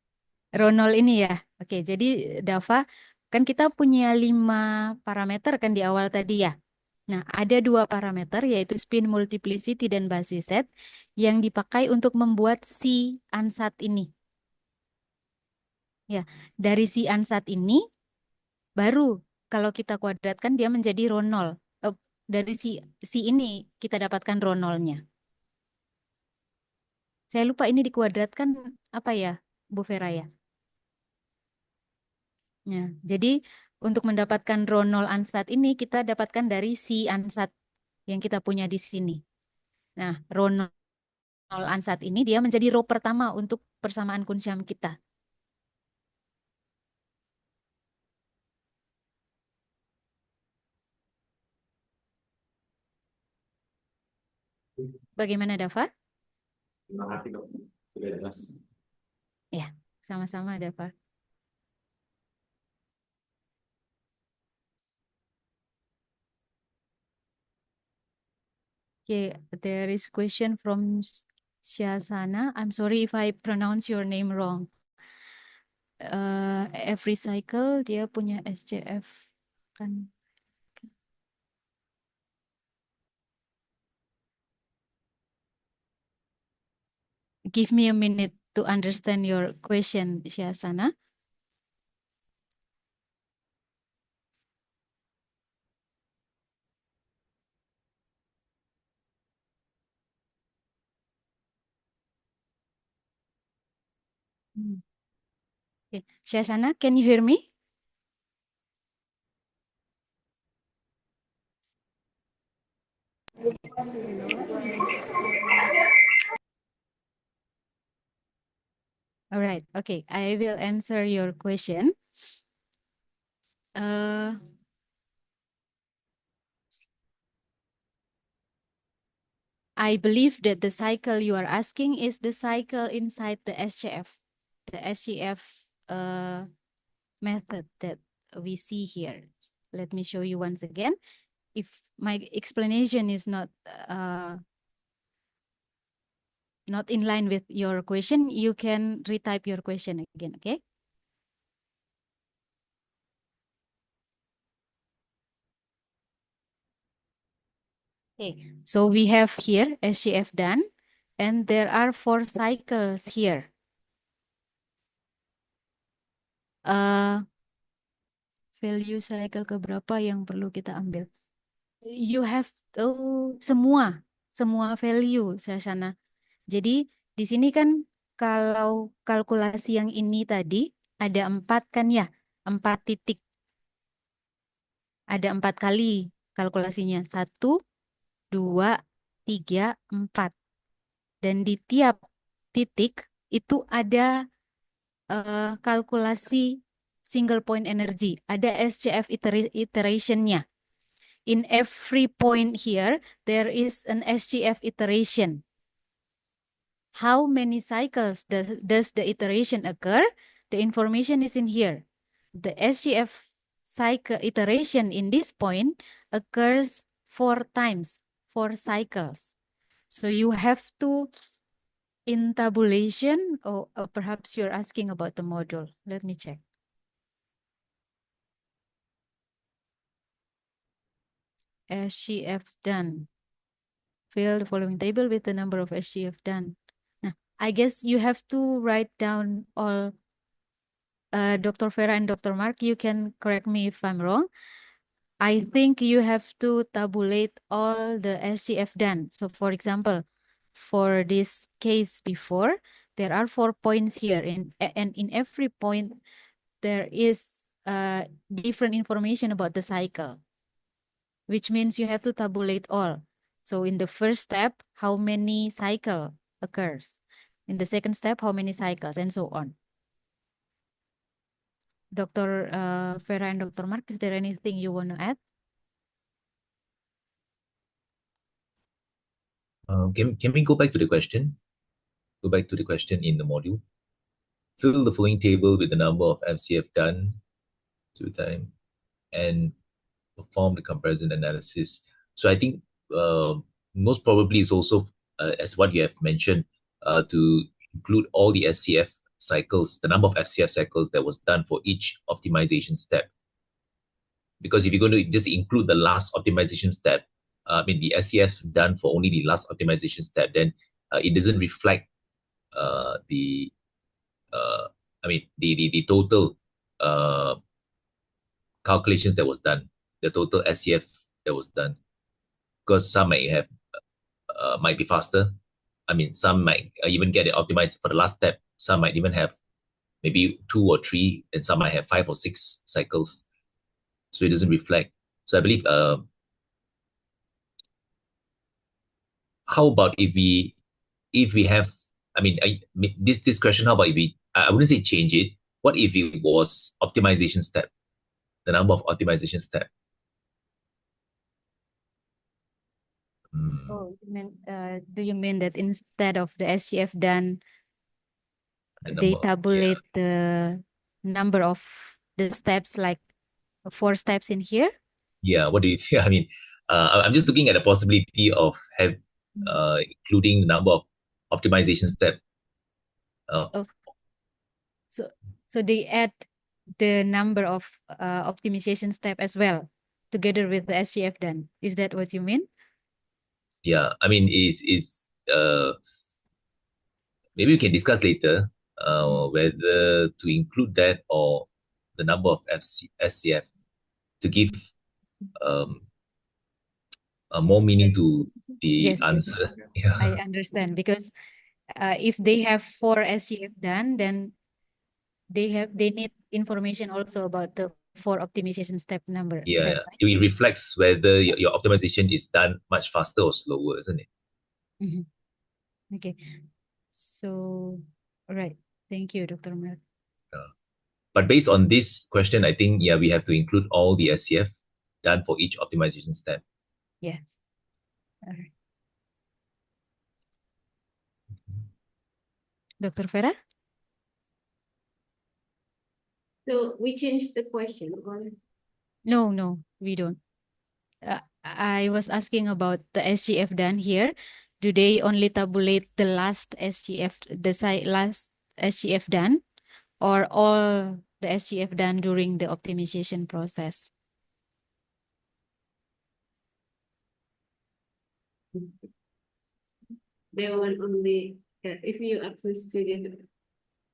Ronald ini ya. Oke, jadi Dava, kan kita punya 5 parameter kan di awal tadi ya. Nah, ada 2 parameter yaitu spin multiplicity dan basis set yang dipakai untuk membuat si ansat ini. Ya, dari si ansat ini baru kalau kita kuadratkan dia menjadi Ronald. Dari si ini kita dapatkan Ronald-nya. Saya lupa ini dikuadratkan apa ya, Bu Vera ya? Ya, jadi untuk mendapatkan Ronald ansat ini kita dapatkan dari si ansat yang kita punya di sini. Nah, Ronald ansat ini dia menjadi row pertama untuk persamaan Kunshan kita. Bagaimana, Dava? Terima kasih dok, sudah jelas. Ya, sama-sama, Dava. Okay, there is question from Syasana. I'm sorry if I pronounce your name wrong. Every cycle dia punya SCF kan. Give me a minute to understand your question, Syasana. Okay. Syasana, can you hear me? All right. Okay. I will answer your question. I believe that the cycle you are asking is the cycle inside the SGF method that we see here. Let me show you once again. If my explanation is not in line with your question, you can retype your question again, okay? Okay, so we have here SGF done, and there are 4 cycles here. Value cycle keberapa yang perlu kita ambil? You have semua value, Sasana. Jadi di sini kan kalau kalkulasi yang ini tadi ada 4 kan ya, 4 titik. Ada 4 kali kalkulasinya, 1, 2, 3, 4. Dan di tiap titik itu ada kalkulasi single point energy, ada SCF iteration-nya. In every point here, there is an SGF iteration. How many cycles does the iteration occur? The information is in here. The SGF cycle iteration in this point occurs 4 times, 4 cycles. So you have to, in tabulation, or perhaps you're asking about the module. Let me check. SGF done. Fill the following table with the number of SGF done. Now, I guess you have to write down all, Dr. Vera and Dr. Mark, you can correct me if I'm wrong. I think you have to tabulate all the SGF done. So for example, for this case before, there are 4 points here, and in every point, there is different information about the cycle, which means you have to tabulate all. So in the first step, how many cycle occurs? In the second step, how many cycles, and so on. Dr. Vera and Dr. Mark, is there anything you want to add? Can we go back to the question? Go back to the question in the module. Fill the following table with the number of FCF done 2 times and perform the comparison analysis. So I think most probably is also, as what you have mentioned, to include all the SCF cycles, the number of FCF cycles that was done for each optimization step. Because if you're going to just include the last optimization step, the SCF done for only the last optimization step, then it doesn't reflect the total calculations that was done, the total SCF that was done. Because some might be faster. Some might even get it optimized for the last step. Some might even have maybe 2 or 3, and some might have 5 or 6 cycles. So it doesn't reflect. So I believe, how about if we have, this question, how about if we, I wouldn't say change it. What if it was optimization step, the number of optimization step? Oh, do you mean that instead of the SGF done, they tabulate the number of the steps, like 4 steps in here? Yeah, what do you think? I'm just looking at the possibility of including the number of optimization steps. So they add the number of optimization step as well, together with the SGF done. Is that what you mean? Yeah, maybe we can discuss later whether to include that or the number of SCF to give more meaning to the answer. Yeah. I understand, because if they have 4 SGF done, then they need information also about the 4 optimization step number. Yeah, right? It reflects whether your optimization is done much faster or slower, isn't it? Mm-hmm. Okay, so all right, thank you, Dr. Mark. But based on this question, I think we have to include all the SCF done for each optimization step. Yeah. All right. Dr. Vera? So we changed the question, or No, we don't. I was asking about the SGF done here. Do they only tabulate the last SGF, last SGF done, or all the SGF done during the optimization process? they want only, if you ask the student,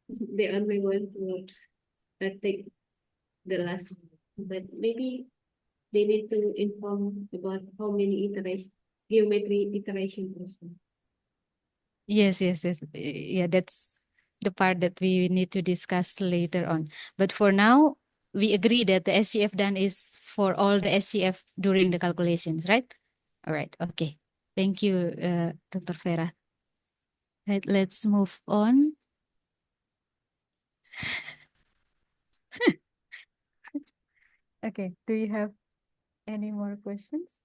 they only want to take the last one. But maybe they need to inform about how many geometry iteration also. Yes. Yeah, that's the part that we need to discuss later on. But for now, we agree that the SGF done is for all the SGF during the calculations, right? All right, okay. Thank you, Dr. Vera. Right, let's move on. Okay, do you have any more questions?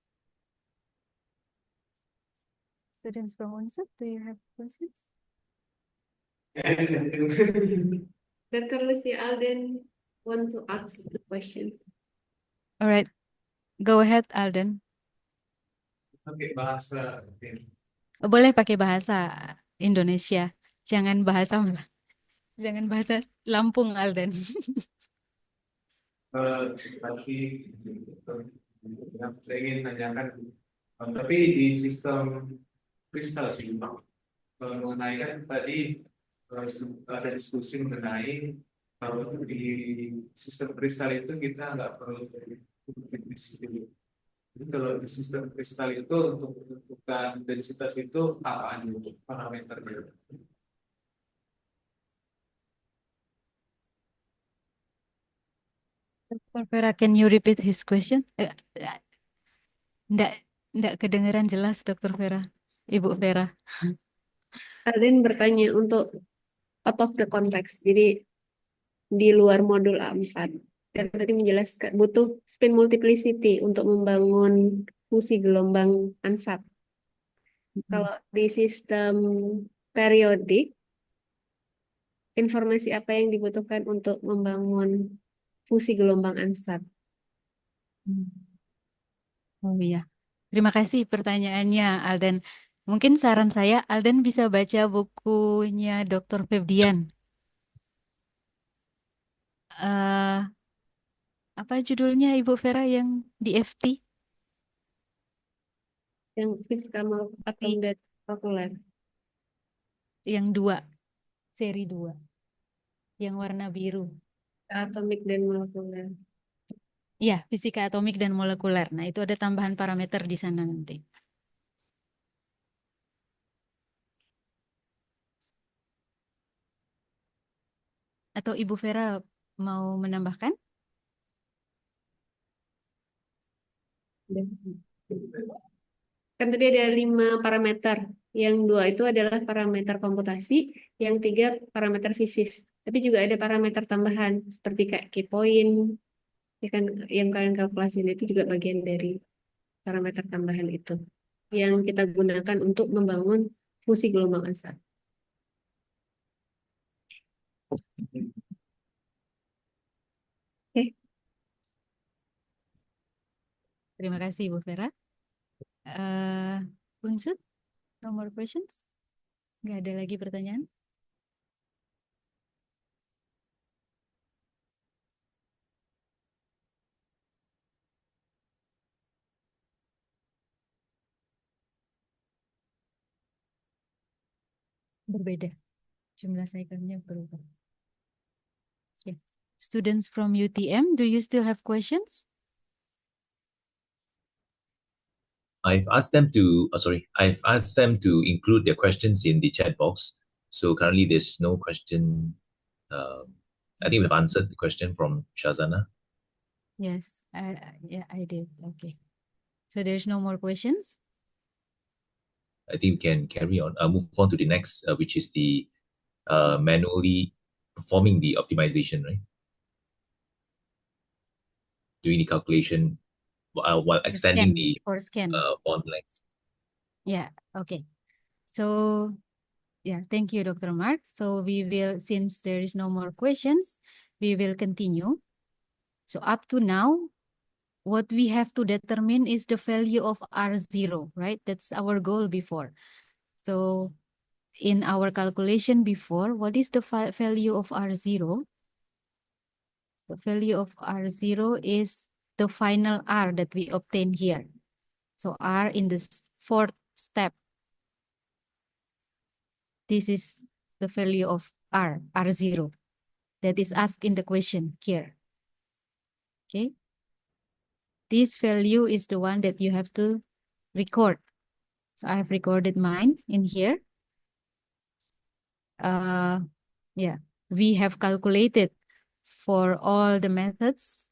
Students from UNSUP, do you have questions? Dr. Lucy Alden want to ask the question. All right, go ahead, Alden. Pakai bahasa. Boleh pakai bahasa Indonesia, jangan bahasa Lampung, Alden. Pasti yang saya ingin tanyakan, tapi di sistem kristal sih Bang, mengenai kan tadi ada diskusi mengenai kalau di sistem kristal itu kita nggak perlu disiplin. Jadi kalau di sistem kristal itu untuk menentukan densitas itu apa aja untuk parameternya? Dr. Vera, can you repeat his question? Nggak kedengeran jelas, Dr. Vera. Ibu Vera. Alden bertanya untuk out of the context. Jadi di luar modul A4. Dan tadi menjelaskan butuh spin multiplicity untuk membangun fungsi gelombang ansat. Kalau di sistem periodik, informasi apa yang dibutuhkan untuk membangun fungsi gelombang ansat? Oh iya, terima kasih pertanyaannya, Alden. Mungkin saran saya, Alden bisa baca bukunya Dr. Febdian. Apa judulnya Ibu Vera yang di FT? Yang fisika atom dan molekuler. Yang 2, seri 2. Yang warna biru. Atomik dan molekuler. Iya, fisika atomik dan molekuler. Nah, itu ada tambahan parameter di sana nanti. Atau Ibu Vera mau menambahkan? Kan tadi ada 5 parameter. Yang 2 itu adalah parameter komputasi, yang 3 parameter fisik. Tapi juga ada parameter tambahan seperti kayak key point, ya kan, yang kalian kalkulasi itu juga bagian dari parameter tambahan itu yang kita gunakan untuk membangun fungsi gelombang ansat. Oke. Terima kasih, Ibu Vera. Unsut, no more questions? Nggak ada lagi pertanyaan? Berbeda. Jumlah cycle-nya berubah. Okay. Students from UTM, do you still have questions? I've asked them to include their questions in the chat box. So currently there's no question. I think we've answered the question from Shazana. Yes, yeah, I did. Okay. So there's no more questions? I think we can carry on, move on to the next, which is the manually performing the optimization, right? Doing the calculation while extending the scan. bond length. Yeah, okay. So Yeah, thank you, Dr. Mark. So we will, since there is no more questions, we will continue. So up to now, what we have to determine is the value of R0, right? That's our goal before. So in our calculation before, what is the value of R0? The value of R0 is the final R that we obtain here. So R in the fourth step. This is the value of R0, that is asked in the question here. Okay. This value is the one that you have to record. So I have recorded mine in here. Yeah, we have calculated for all the methods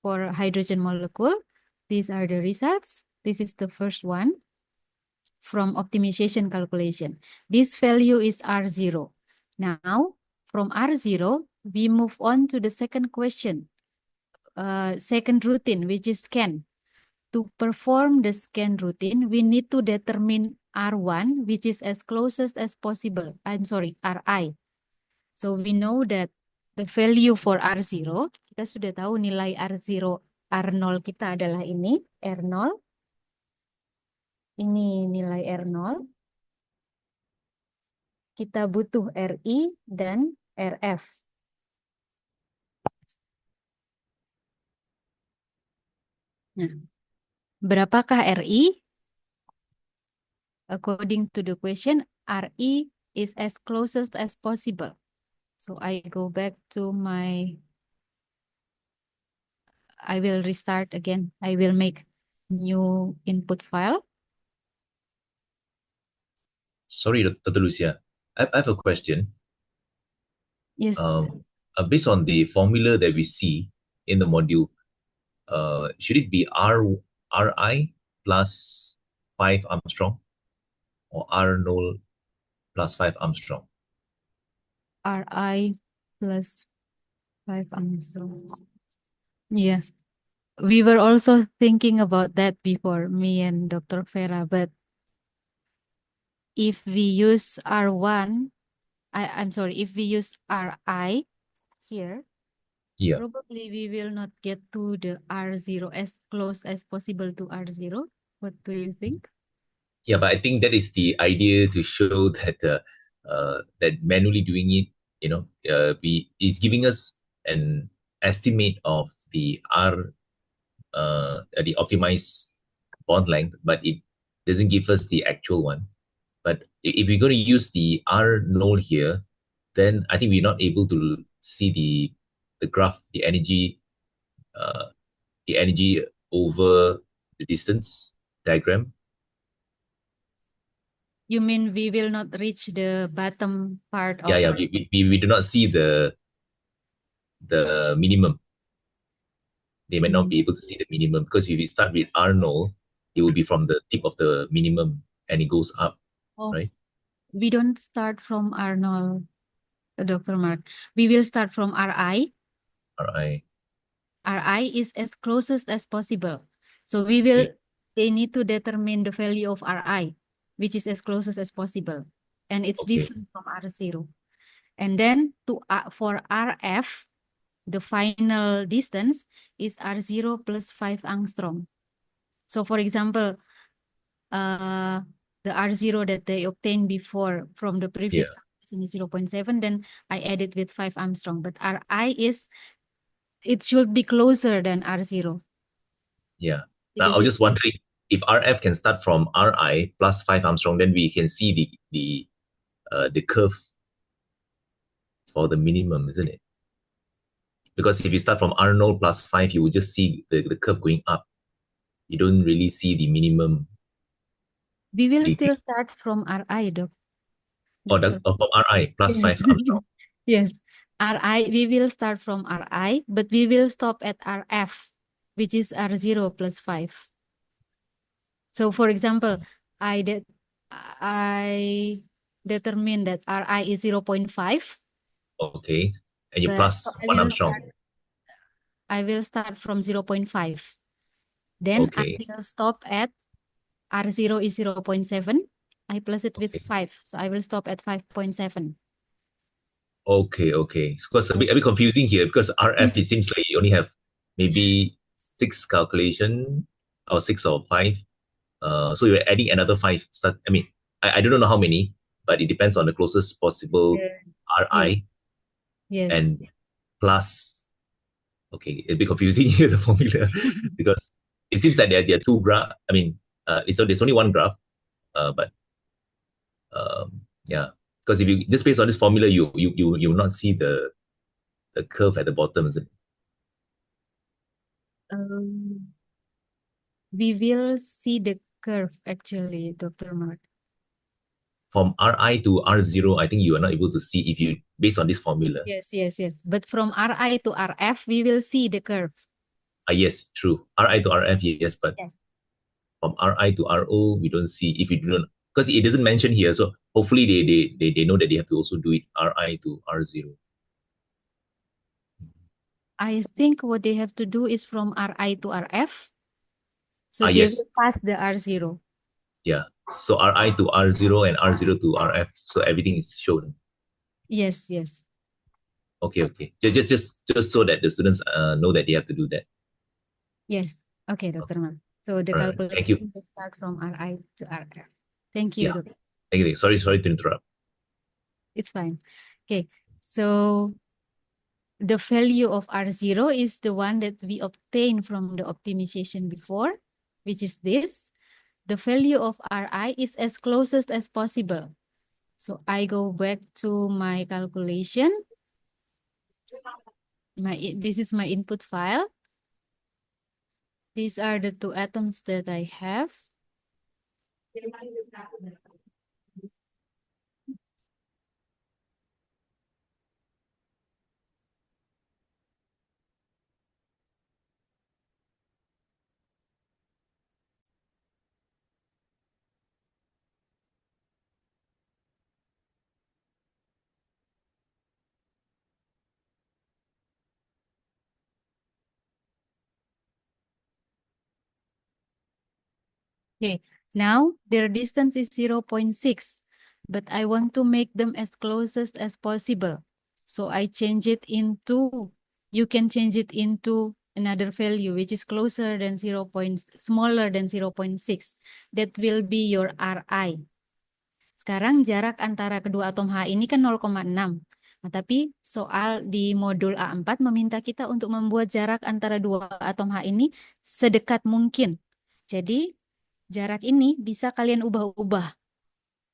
for hydrogen molecule. These are the results. This is the first one from optimization calculation. This value is R0. Now, from R0, we move on to the second question, second routine, which is scan. To perform the scan routine, we need to determine R1, which is as closest as possible. I'm sorry, Ri. So we know that the value for R0, kita sudah tahu nilai R0, R0 kita adalah ini, R0. Ini nilai R0. Kita butuh Ri dan Rf. Nah, berapakah Ri? According to the question, Ri is as closest as possible. So I go back to I will restart again. I will make new input file. Sorry, Dr. Lucia. I have a question. Yes. Based on the formula that we see in the module, should it be Ri plus 5 Armstrong or R0 plus 5 Armstrong? Ri plus 5 Armstrong. Yeah. We were also thinking about that before, me and Dr. Vera, but if we use R1, I'm sorry, if we use Ri here, Yeah. probably we will not get to the R0 as close as possible to R0. What do you think? Yeah, but I think that is the idea to show that that manually doing it, is giving us an estimate of the the optimized bond length, but it doesn't give us the actual one. But if we're going to use the R0 here, then I think we're not able to see the graph, the energy over the distance diagram. You mean we will not reach the bottom part of Yeah, we do not see the minimum. They might not be able to see the minimum, because if we start with R0, it will be from the tip of the minimum and it goes up, right? We don't start from Arnold, Dr. Mark. We will start from Ri. Ri. Ri is as closest as possible. So we will, they need to determine the value of Ri, which is as closest as possible. And it's different from R0. And then for Rf, the final distance is R0 plus 5 angstrom. So for example, the R0 that they obtained before from the previous calculation is 0.7, then I added with 5 Armstrong. But Ri is, it should be closer than R0. Yeah. Now I was just wondering, if Rf can start from Ri plus 5 Armstrong, then we can see the curve for the minimum, isn't it? Because if you start from R0 plus 5, you will just see the curve going up. You don't really see the minimum. We will still start from Ri, Doc. From Ri plus 5 Armstrong. Yes, Ri, we will start from Ri, but we will stop at Rf, which is R0 plus 5. So for example, I determined that Ri is 0.5. Okay, and you plus 1 Armstrong. I will start from 0.5. Then I will stop at R0 is 0.7. I plus it with Okay. 5. So I will stop at 5.7. Okay, okay. So it's a bit confusing here because RF, it seems like you only have maybe 6 calculation or 6 or 5. So you're adding another 5. I don't know how many, but it depends on the closest possible RI Yes. and plus. Okay, it's a bit confusing here, the formula, because it seems that there are two graph. There's only one graph, but yeah, because if you just based on this formula, you will not see the curve at the bottom, is it? We will see the curve actually, Dr. Mark. From RI to R0, I think you are not able to see if you based on this formula. Yes. But from RI to RF, we will see the curve. Yes, true. RI to RF, yes, but Yes. from RI to RO, we don't see if you don't, because it doesn't mention here. So hopefully they know that they have to also do it RI to R0. I think what they have to do is from RI to RF. So they Yes. will pass the R0. Yeah. So RI to R0 and R0 to RF. So everything is shown. Yes. Okay. Just so that the students know that they have to do that. Yes. Okay, Dr. Mark. So the All right. Thank you. calculation will start from RI to RF. Thank you, Yeah. Dr. Thank you. Sorry to interrupt. It's fine. Okay. So the value of R0 is the one that we obtained from the optimization before, which is this. The value of Ri is as closest as possible. So I go back to my calculation. This is my input file. These are the 2 atoms that I have. Okay, now their distance is 0.6, but I want to make them as closest as possible. So I change it into, you can change it into another value, which is closer than smaller than 0.6. That will be your Ri. Sekarang jarak antara kedua atom H ini kan 0,6. Nah, tapi soal di modul A4 meminta kita untuk membuat jarak antara dua atom H ini sedekat mungkin. Jadi jarak ini bisa kalian ubah-ubah.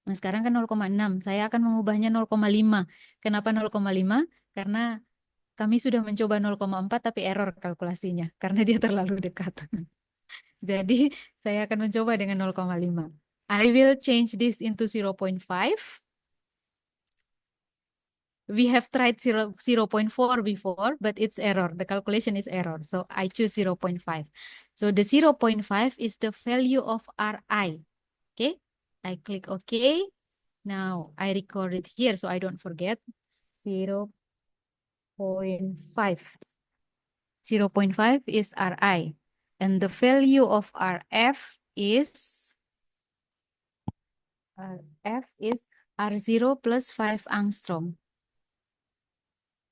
Nah, sekarang kan 0,6. Saya akan mengubahnya 0,5. Kenapa 0,5? Karena kami sudah mencoba 0,4 tapi error kalkulasinya. Karena dia terlalu dekat. Jadi saya akan mencoba dengan 0,5. I will change this into 0.5. We have tried 0.4 before, but it's error. The calculation is error. So I choose 0.5. So the 0.5 is the value of Ri. Okay, I click OK. Now I record it here so I don't forget. 0.5. 0.5 is Ri. And the value of Rf is R0 plus 5 angstrom.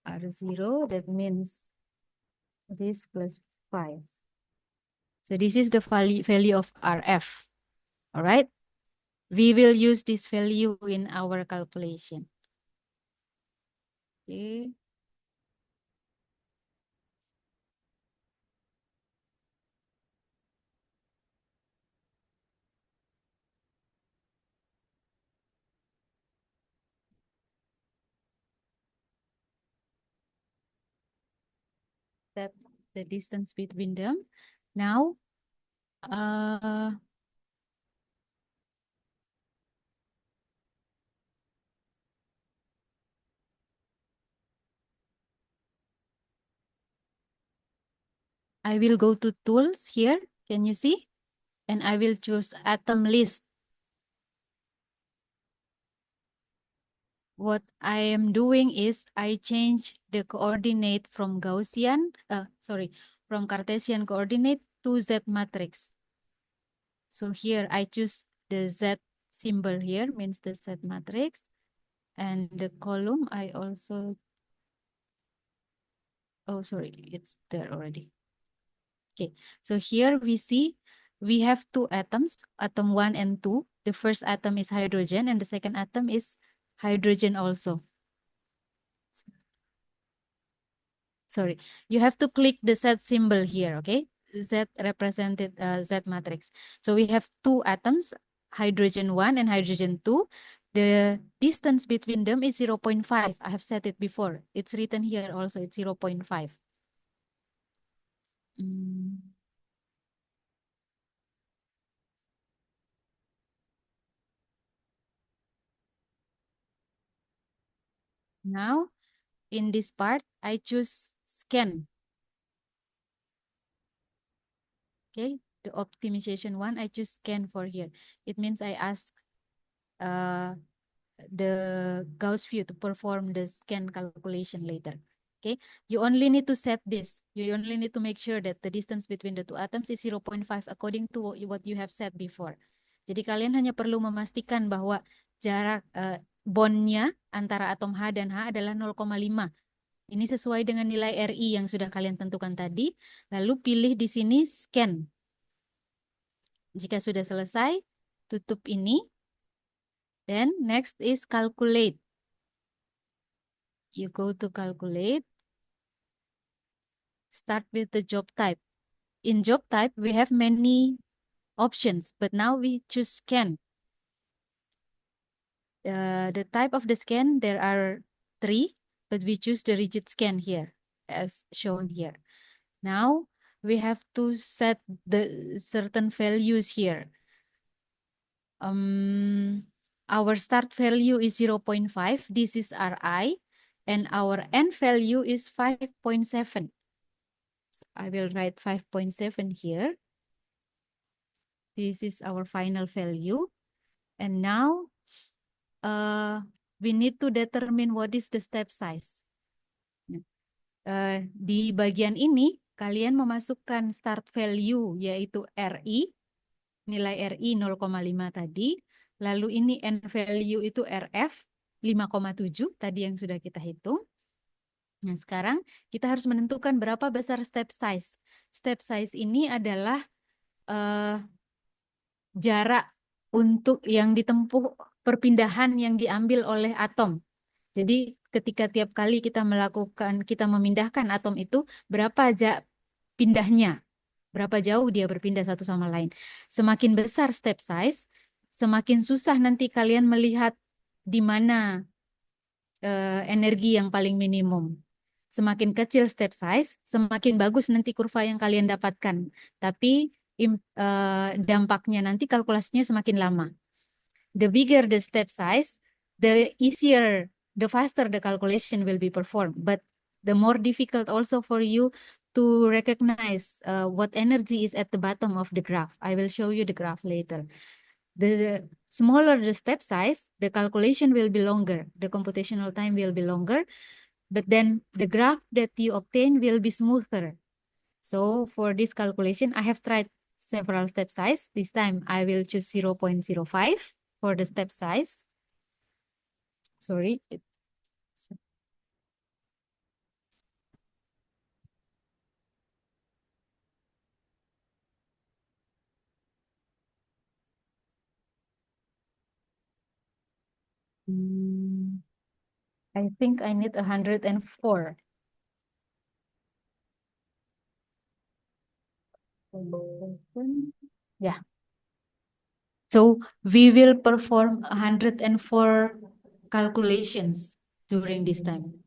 R0, that means this plus 5. So this is the value of Rf. All right. We will use this value in our calculation. Okay. That the distance between them. Now, I will go to tools here. Can you see? And I will choose atom list. What I am doing is I change the coordinate from from Cartesian coordinate to Z matrix. So here I choose the Z symbol here means the set matrix. And the column I also, oh, sorry, it's there already. Okay, so here we see we have two atoms, atom 1 and 2. The first atom is hydrogen and the second atom is hydrogen also. Sorry, you have to click the Z symbol here, okay? Z represented Z matrix. So we have two atoms, hydrogen 1 and hydrogen 2. The distance between them is 0.5. I have said it before. It's written here also, it's 0.5. Now, in this part, I choose scan. Okay, the optimization one, I choose scan for here. It means I ask the Gauss view to perform the scan calculation later. Okay, you only need to set this. You only need to make sure that the distance between the two atoms is 0.5 according to what you have said before. Jadi kalian hanya perlu memastikan bahwa jarak bondnya antara atom H dan H adalah 0,5. Ini sesuai dengan nilai RI yang sudah kalian tentukan tadi. Lalu pilih di sini scan. Jika sudah selesai, tutup ini. Then next is calculate. You go to calculate. Start with the job type. In job type, we have many options, but now we choose scan. The type of the scan, there are 3, but we choose the rigid scan here, as shown here. Now, we have to set the certain values here. Our start value is 0.5. This is Ri. And our end value is 5.7. So I will write 5.7 here. This is our final value. And now we need to determine what is the step size. Di bagian ini, kalian memasukkan start value, yaitu RI. Nilai RI 0,5 tadi. Lalu ini end value itu RF 5,7 tadi yang sudah kita hitung. Nah, sekarang kita harus menentukan berapa besar step size. Step size ini adalah jarak untuk yang ditempuh perpindahan yang diambil oleh atom. Jadi ketika tiap kali kita memindahkan atom itu, berapa pindahnya, berapa jauh dia berpindah satu sama lain. Semakin besar step size, semakin susah nanti kalian melihat di mana energi yang paling minimum. Semakin kecil step size, semakin bagus nanti kurva yang kalian dapatkan. Tapi dampaknya nanti kalkulasinya semakin lama. The bigger the step size, the easier, the faster the calculation will be performed. But the more difficult also for you to recognize what energy is at the bottom of the graph. I will show you the graph later. The smaller the step size, the calculation will be longer. The computational time will be longer. But then the graph that you obtain will be smoother. So for this calculation, I have tried several step size. This time I will choose 0.05 for the step size. Sorry. I think I need 104. Yeah. So we will perform 104 calculations during this time.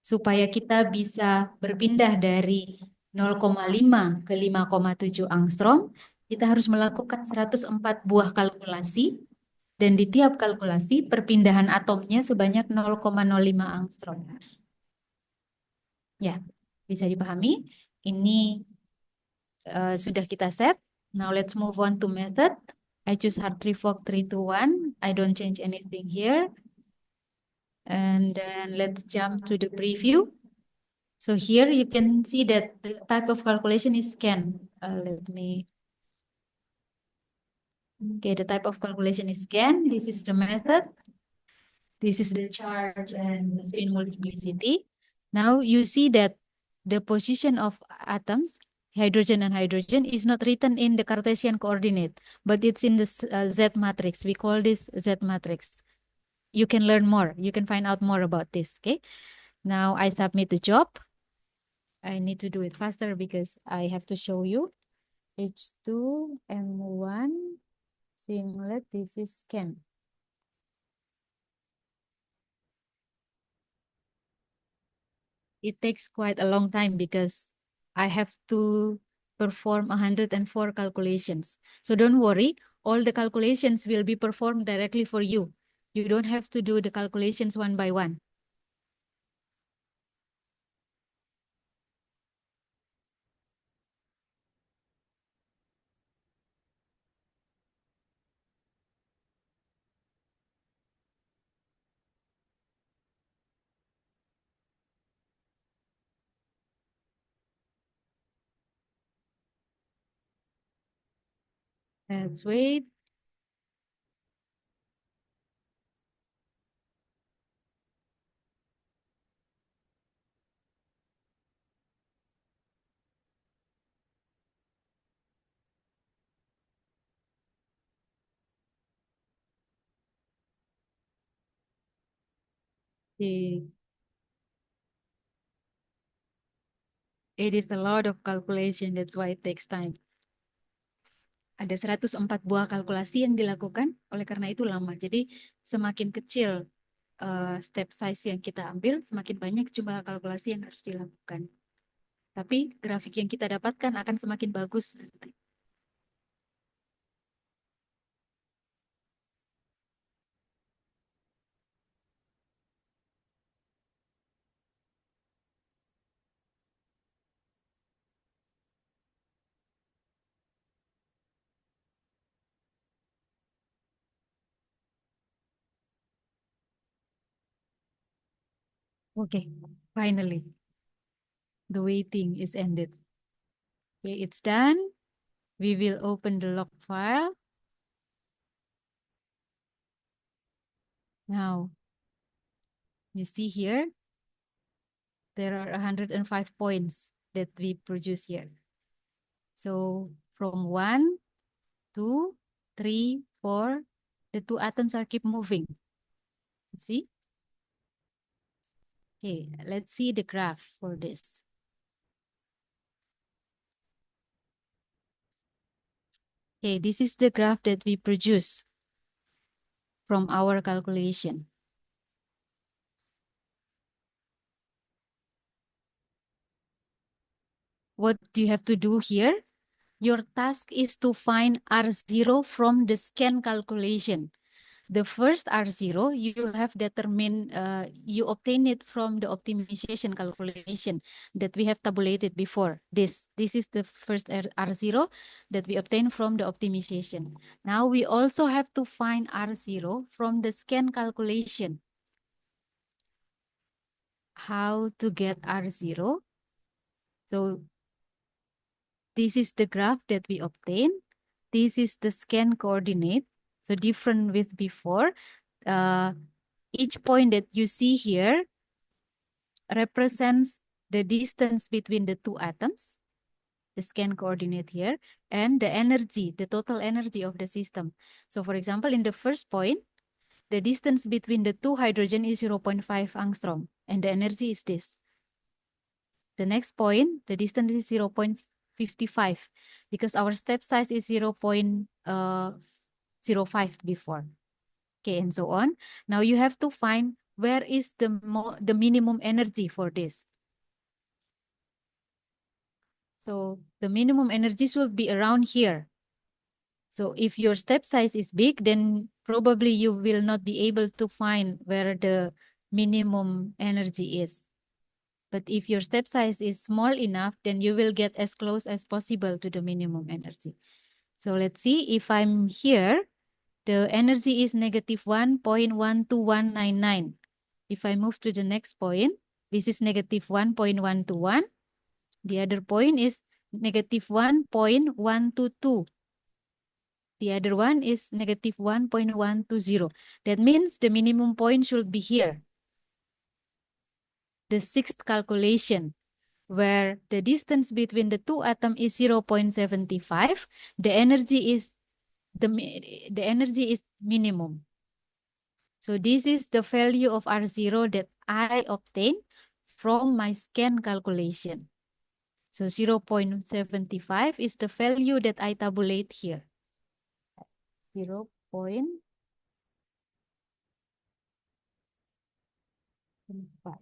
Supaya kita bisa berpindah dari 0,5 ke 5,7 angstrom, kita harus melakukan 104 buah kalkulasi. Dan di tiap kalkulasi, perpindahan atomnya sebanyak 0,05 angstrom. Ya, bisa dipahami. Ini sudah kita set. Now let's move on to method. I choose Hartree-Fock 321. I don't change anything here. And then let's jump to the preview. So here you can see that the type of calculation is scan. Let me Okay, the type of calculation is scan. This is the method. This is the charge and the spin multiplicity. Now you see that the position of atoms, hydrogen and hydrogen, is not written in the Cartesian coordinate, but it's in the Z matrix. We call this Z matrix. You can learn more. You can find out more about this. Okay. Now I submit the job. I need to do it faster because I have to show you. H2, M1, singlet, this is scan. It takes quite a long time because I have to perform 104 calculations. So don't worry, all the calculations will be performed directly for you. You don't have to do the calculations one by one. Let's wait. Okay. It is a lot of calculation, that's why it takes time. Ada 104 buah kalkulasi yang dilakukan, oleh karena itu lama. Jadi semakin kecil step size yang kita ambil, semakin banyak jumlah kalkulasi yang harus dilakukan. Tapi grafik yang kita dapatkan akan semakin bagus nanti. Okay, finally, the waiting is ended. Okay, it's done. We will open the log file. Now, you see here, there are 105 points that we produce here. So from 1, 2, 3, 4, the two atoms are keep moving. See? Okay, let's see the graph for this. Okay, this is the graph that we produce from our calculation. What do you have to do here? Your task is to find R0 from the scan calculation. The first R0, you have determined, you obtain it from the optimization calculation that we have tabulated before. This is the first R0 that we obtained from the optimization. Now we also have to find R0 from the scan calculation. How to get R0? So this is the graph that we obtain. This is the scan coordinate. So different with before. Each point that you see here represents the distance between the two atoms, the scan coordinate here, and the energy, the total energy of the system. So for example, in the first point, the distance between the two hydrogen is 0.5 angstrom, and the energy is this. The next point, the distance is 0.55, because our step size is 0.05 before. Okay, and so on. Now you have to find where is the minimum energy for this. So the minimum energies will be around here. So if your step size is big, then probably you will not be able to find where the minimum energy is. But if your step size is small enough, then you will get as close as possible to the minimum energy. So let's see, if I'm here, the energy is negative 1.12199. If I move to the next point, this is negative 1.121. The other point is negative 1.122. The other one is negative 1.120. That means the minimum point should be here. The sixth calculation, where the distance between the two atoms is 0.75, the energy is minimum. So this is the value of R0 that I obtained from my scan calculation. So 0.75 is the value that I tabulate here. 0.75.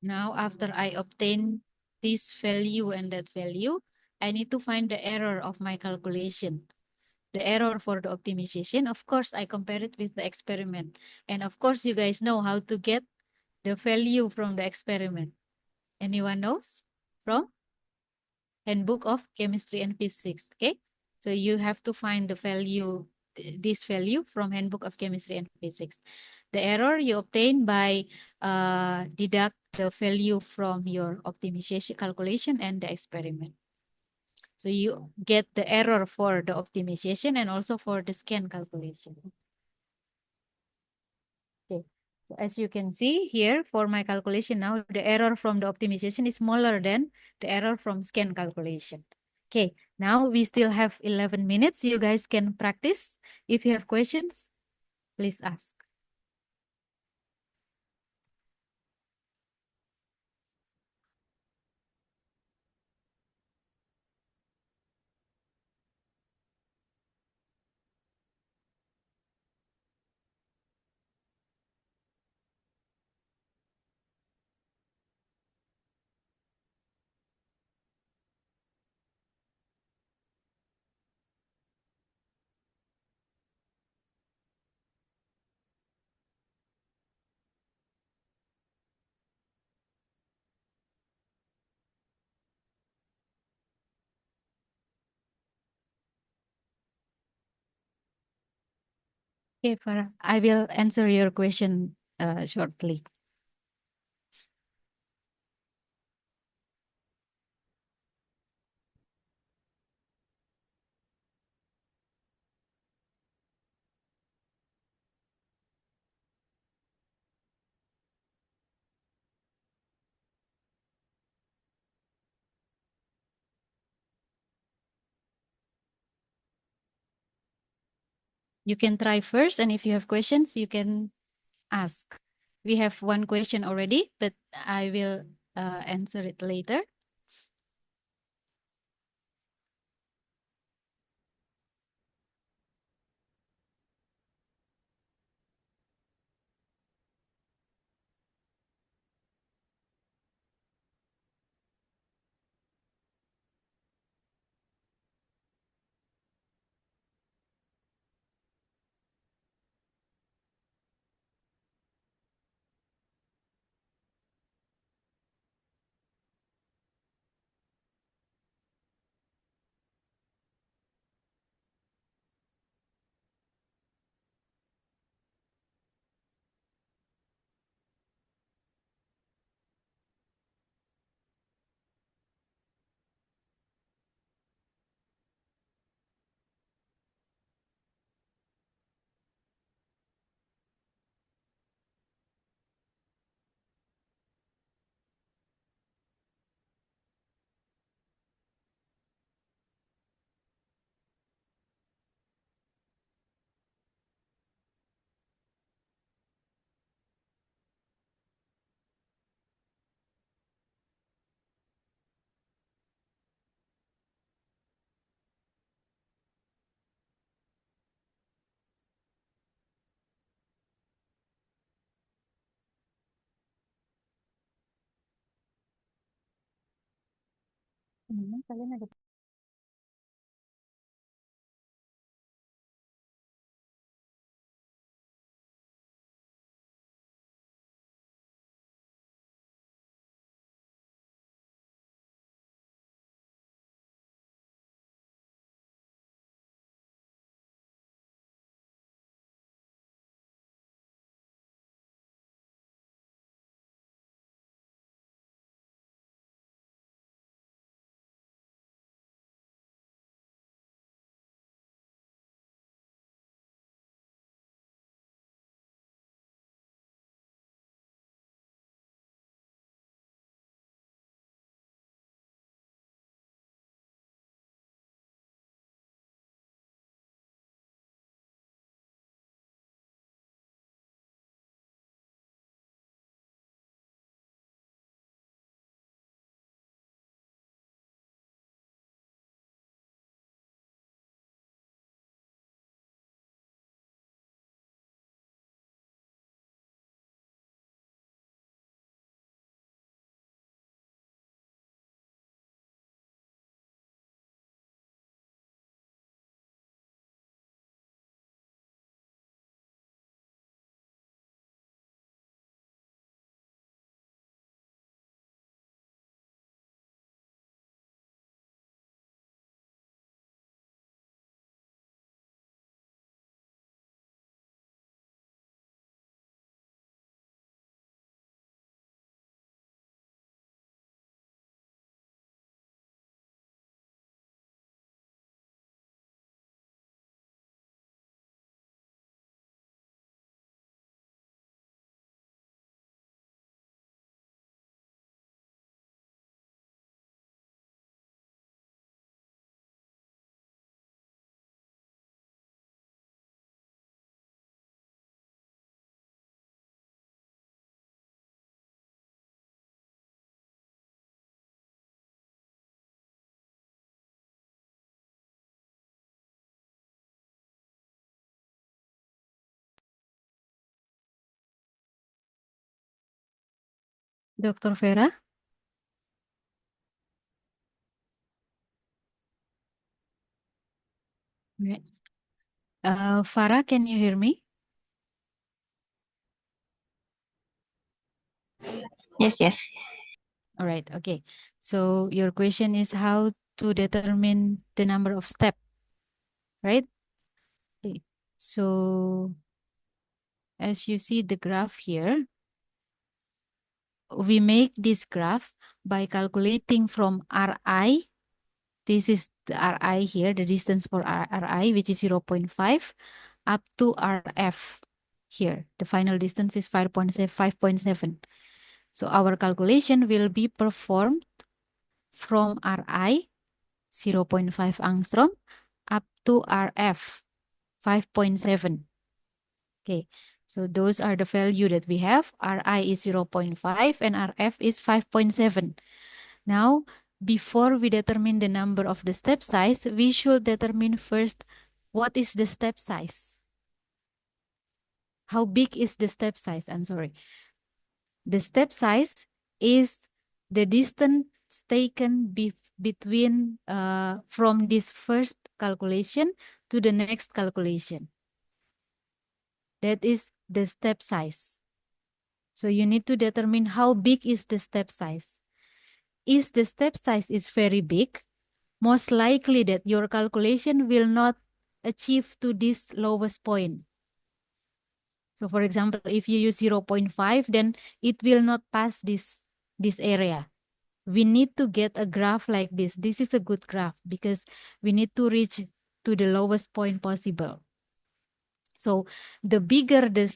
Now, after I obtain this value and that value, I need to find the error of my calculation. The error for the optimization, of course, I compare it with the experiment. And of course, you guys know how to get the value from the experiment. Anyone knows? From Handbook of Chemistry and Physics, okay? So you have to find the value, this value from Handbook of Chemistry and Physics. The error you obtain by deduct the value from your optimization calculation and the experiment. So you get the error for the optimization and also for the scan calculation. Okay, so as you can see here for my calculation now, the error from the optimization is smaller than the error from scan calculation. Okay, now we still have 11 minutes. You guys can practice. If you have questions, please ask. Okay, Farah, I will answer your question shortly. You can try first, and if you have questions, you can ask. We have one question already, but I will answer it later. Kalian ada Dr. Vera? Right. Farah, can you hear me? Yes. All right, okay. So your question is how to determine the number of step, right? Okay. So as you see the graph here, we make this graph by calculating from Ri. This is the Ri here, the distance for Ri, which is 0.5, up to Rf here. The final distance is 5.7. So our calculation will be performed from Ri, 0.5 angstrom, up to Rf, 5.7. Okay, so those are the value that we have. Ri is 0.5 and Rf is 5.7. Now, before we determine the number of the step size, we should determine first what is the step size. How big is the step size? I'm sorry. The step size is the distance taken between from this first calculation to the next calculation. That is the step size. So you need to determine how big is the step size. If the step size is very big, most likely that your calculation will not achieve to this lowest point. So for example, if you use 0.5, then it will not pass this area. We need to get a graph like this. This is a good graph because we need to reach to the lowest point possible. So the bigger the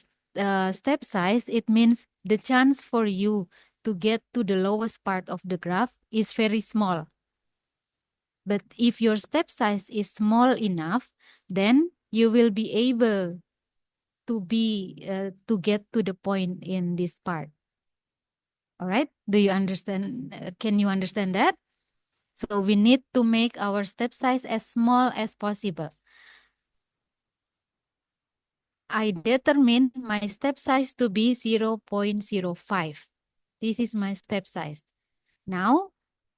step size, it means the chance for you to get to the lowest part of the graph is very small. But if your step size is small enough, then you will be able to get to the point in this part. All right? Do you understand? Can you understand that? So we need to make our step size as small as possible. I determine my step size to be 0.05. This is my step size. Now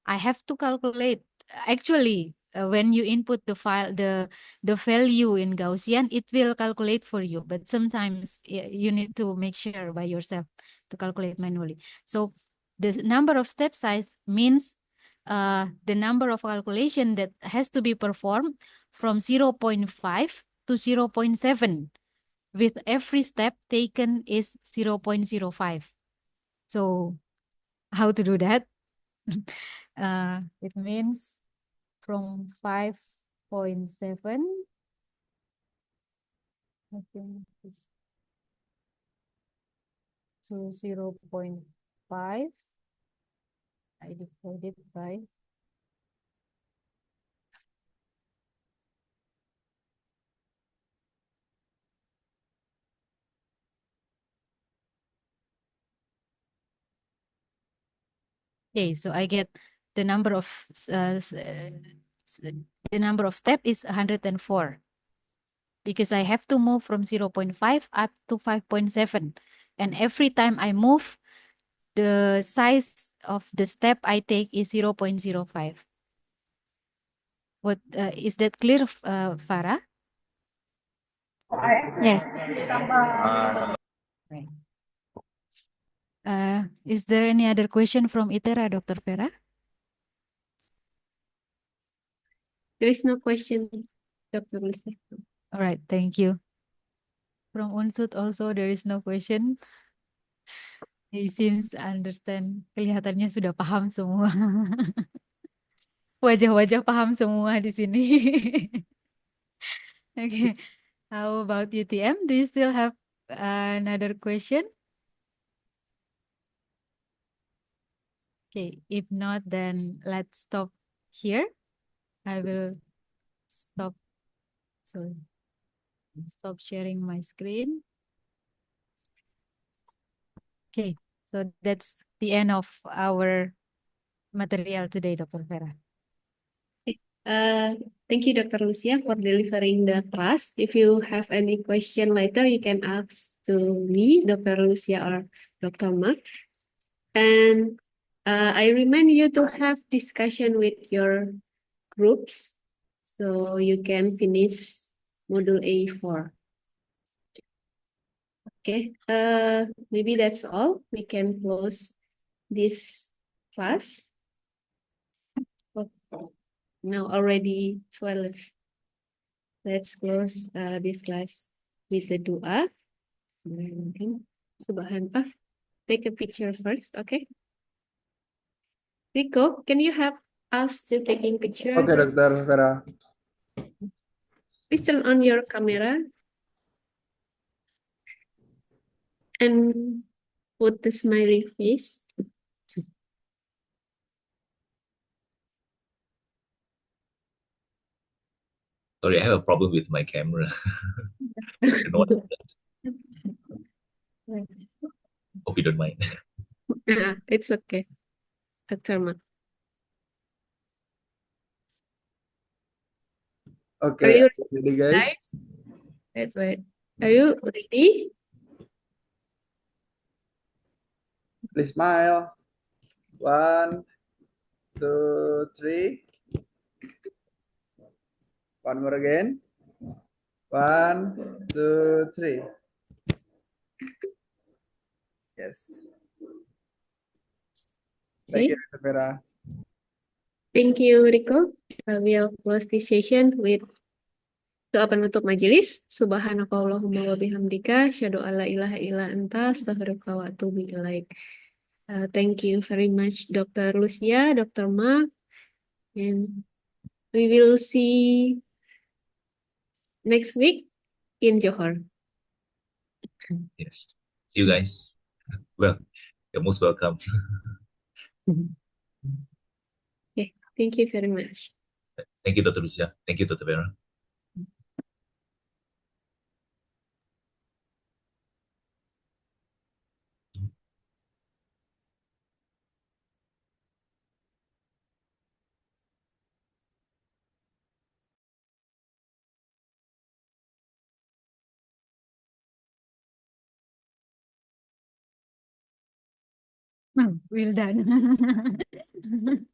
I have to calculate. Actually, when you input the file, the value in Gaussian, it will calculate for you. But sometimes you need to make sure by yourself to calculate manually. So the number of step size means the number of calculation that has to be performed from 0.5 to 0.7. With every step taken is 0.05. So how to do that? It means from 5.7, I think it's to 0.5. I divided by okay, so I get the number of step is 104 because I have to move from 0.5 up to 5.7, and every time I move, the size of the step I take is 0.05. What is that clear, Farah? Yes. Right. Is there any other question from ITERA, Dr. Vera? There is no question, Dr. Lucia. All right, thank you. From Unsud also there is no question. He seems to understand. Kelihatannya sudah paham semua. Wajah-wajah paham semua di sini. Okay. How about UTM? Do you still have another question? Okay, if not, then let's stop here. I will stop sharing my screen. Okay, so that's the end of our material today, Dr. Vera. Thank you, Dr. Lucia, for delivering the class. If you have any question later, you can ask to me, Dr. Lucia, or Dr. Mark. And I remind you to have discussion with your groups so you can finish module A4. Okay, maybe that's all. We can close this class. Oh, now already 12. Let's close this class with the dua. Subhanallah. Take a picture first, okay? Rico, can you help us to taking picture? Oke, Dokter Vera. Please turn on your camera and put the smiley face. Sorry, I have a problem with my camera. I don't know what happened. Hope you don't mind. It's okay, Dr. Ma. Oke, Are you jadi guys, guys? Wait. Are you ready? please smile. 1, 2, 3. One more again. 1, 2, 3. Yes. Thank Okay. you, Dokter Vera. Thank you, Rico. We'll close this session with doa penutup majelis. Subhanakallahumma wa bihamdika, asyhadu alla ilaha illa anta, astaghfiruka wa atubu ilaik. Thank you very much, Dr. Lucia, Dr. Ma, and we will see next week in Johor. Yes. You guys. Well, you're most welcome. Okay, thank you very much. Thank you, Dr. Lucia. Thank you, Dr. Vera. Well done.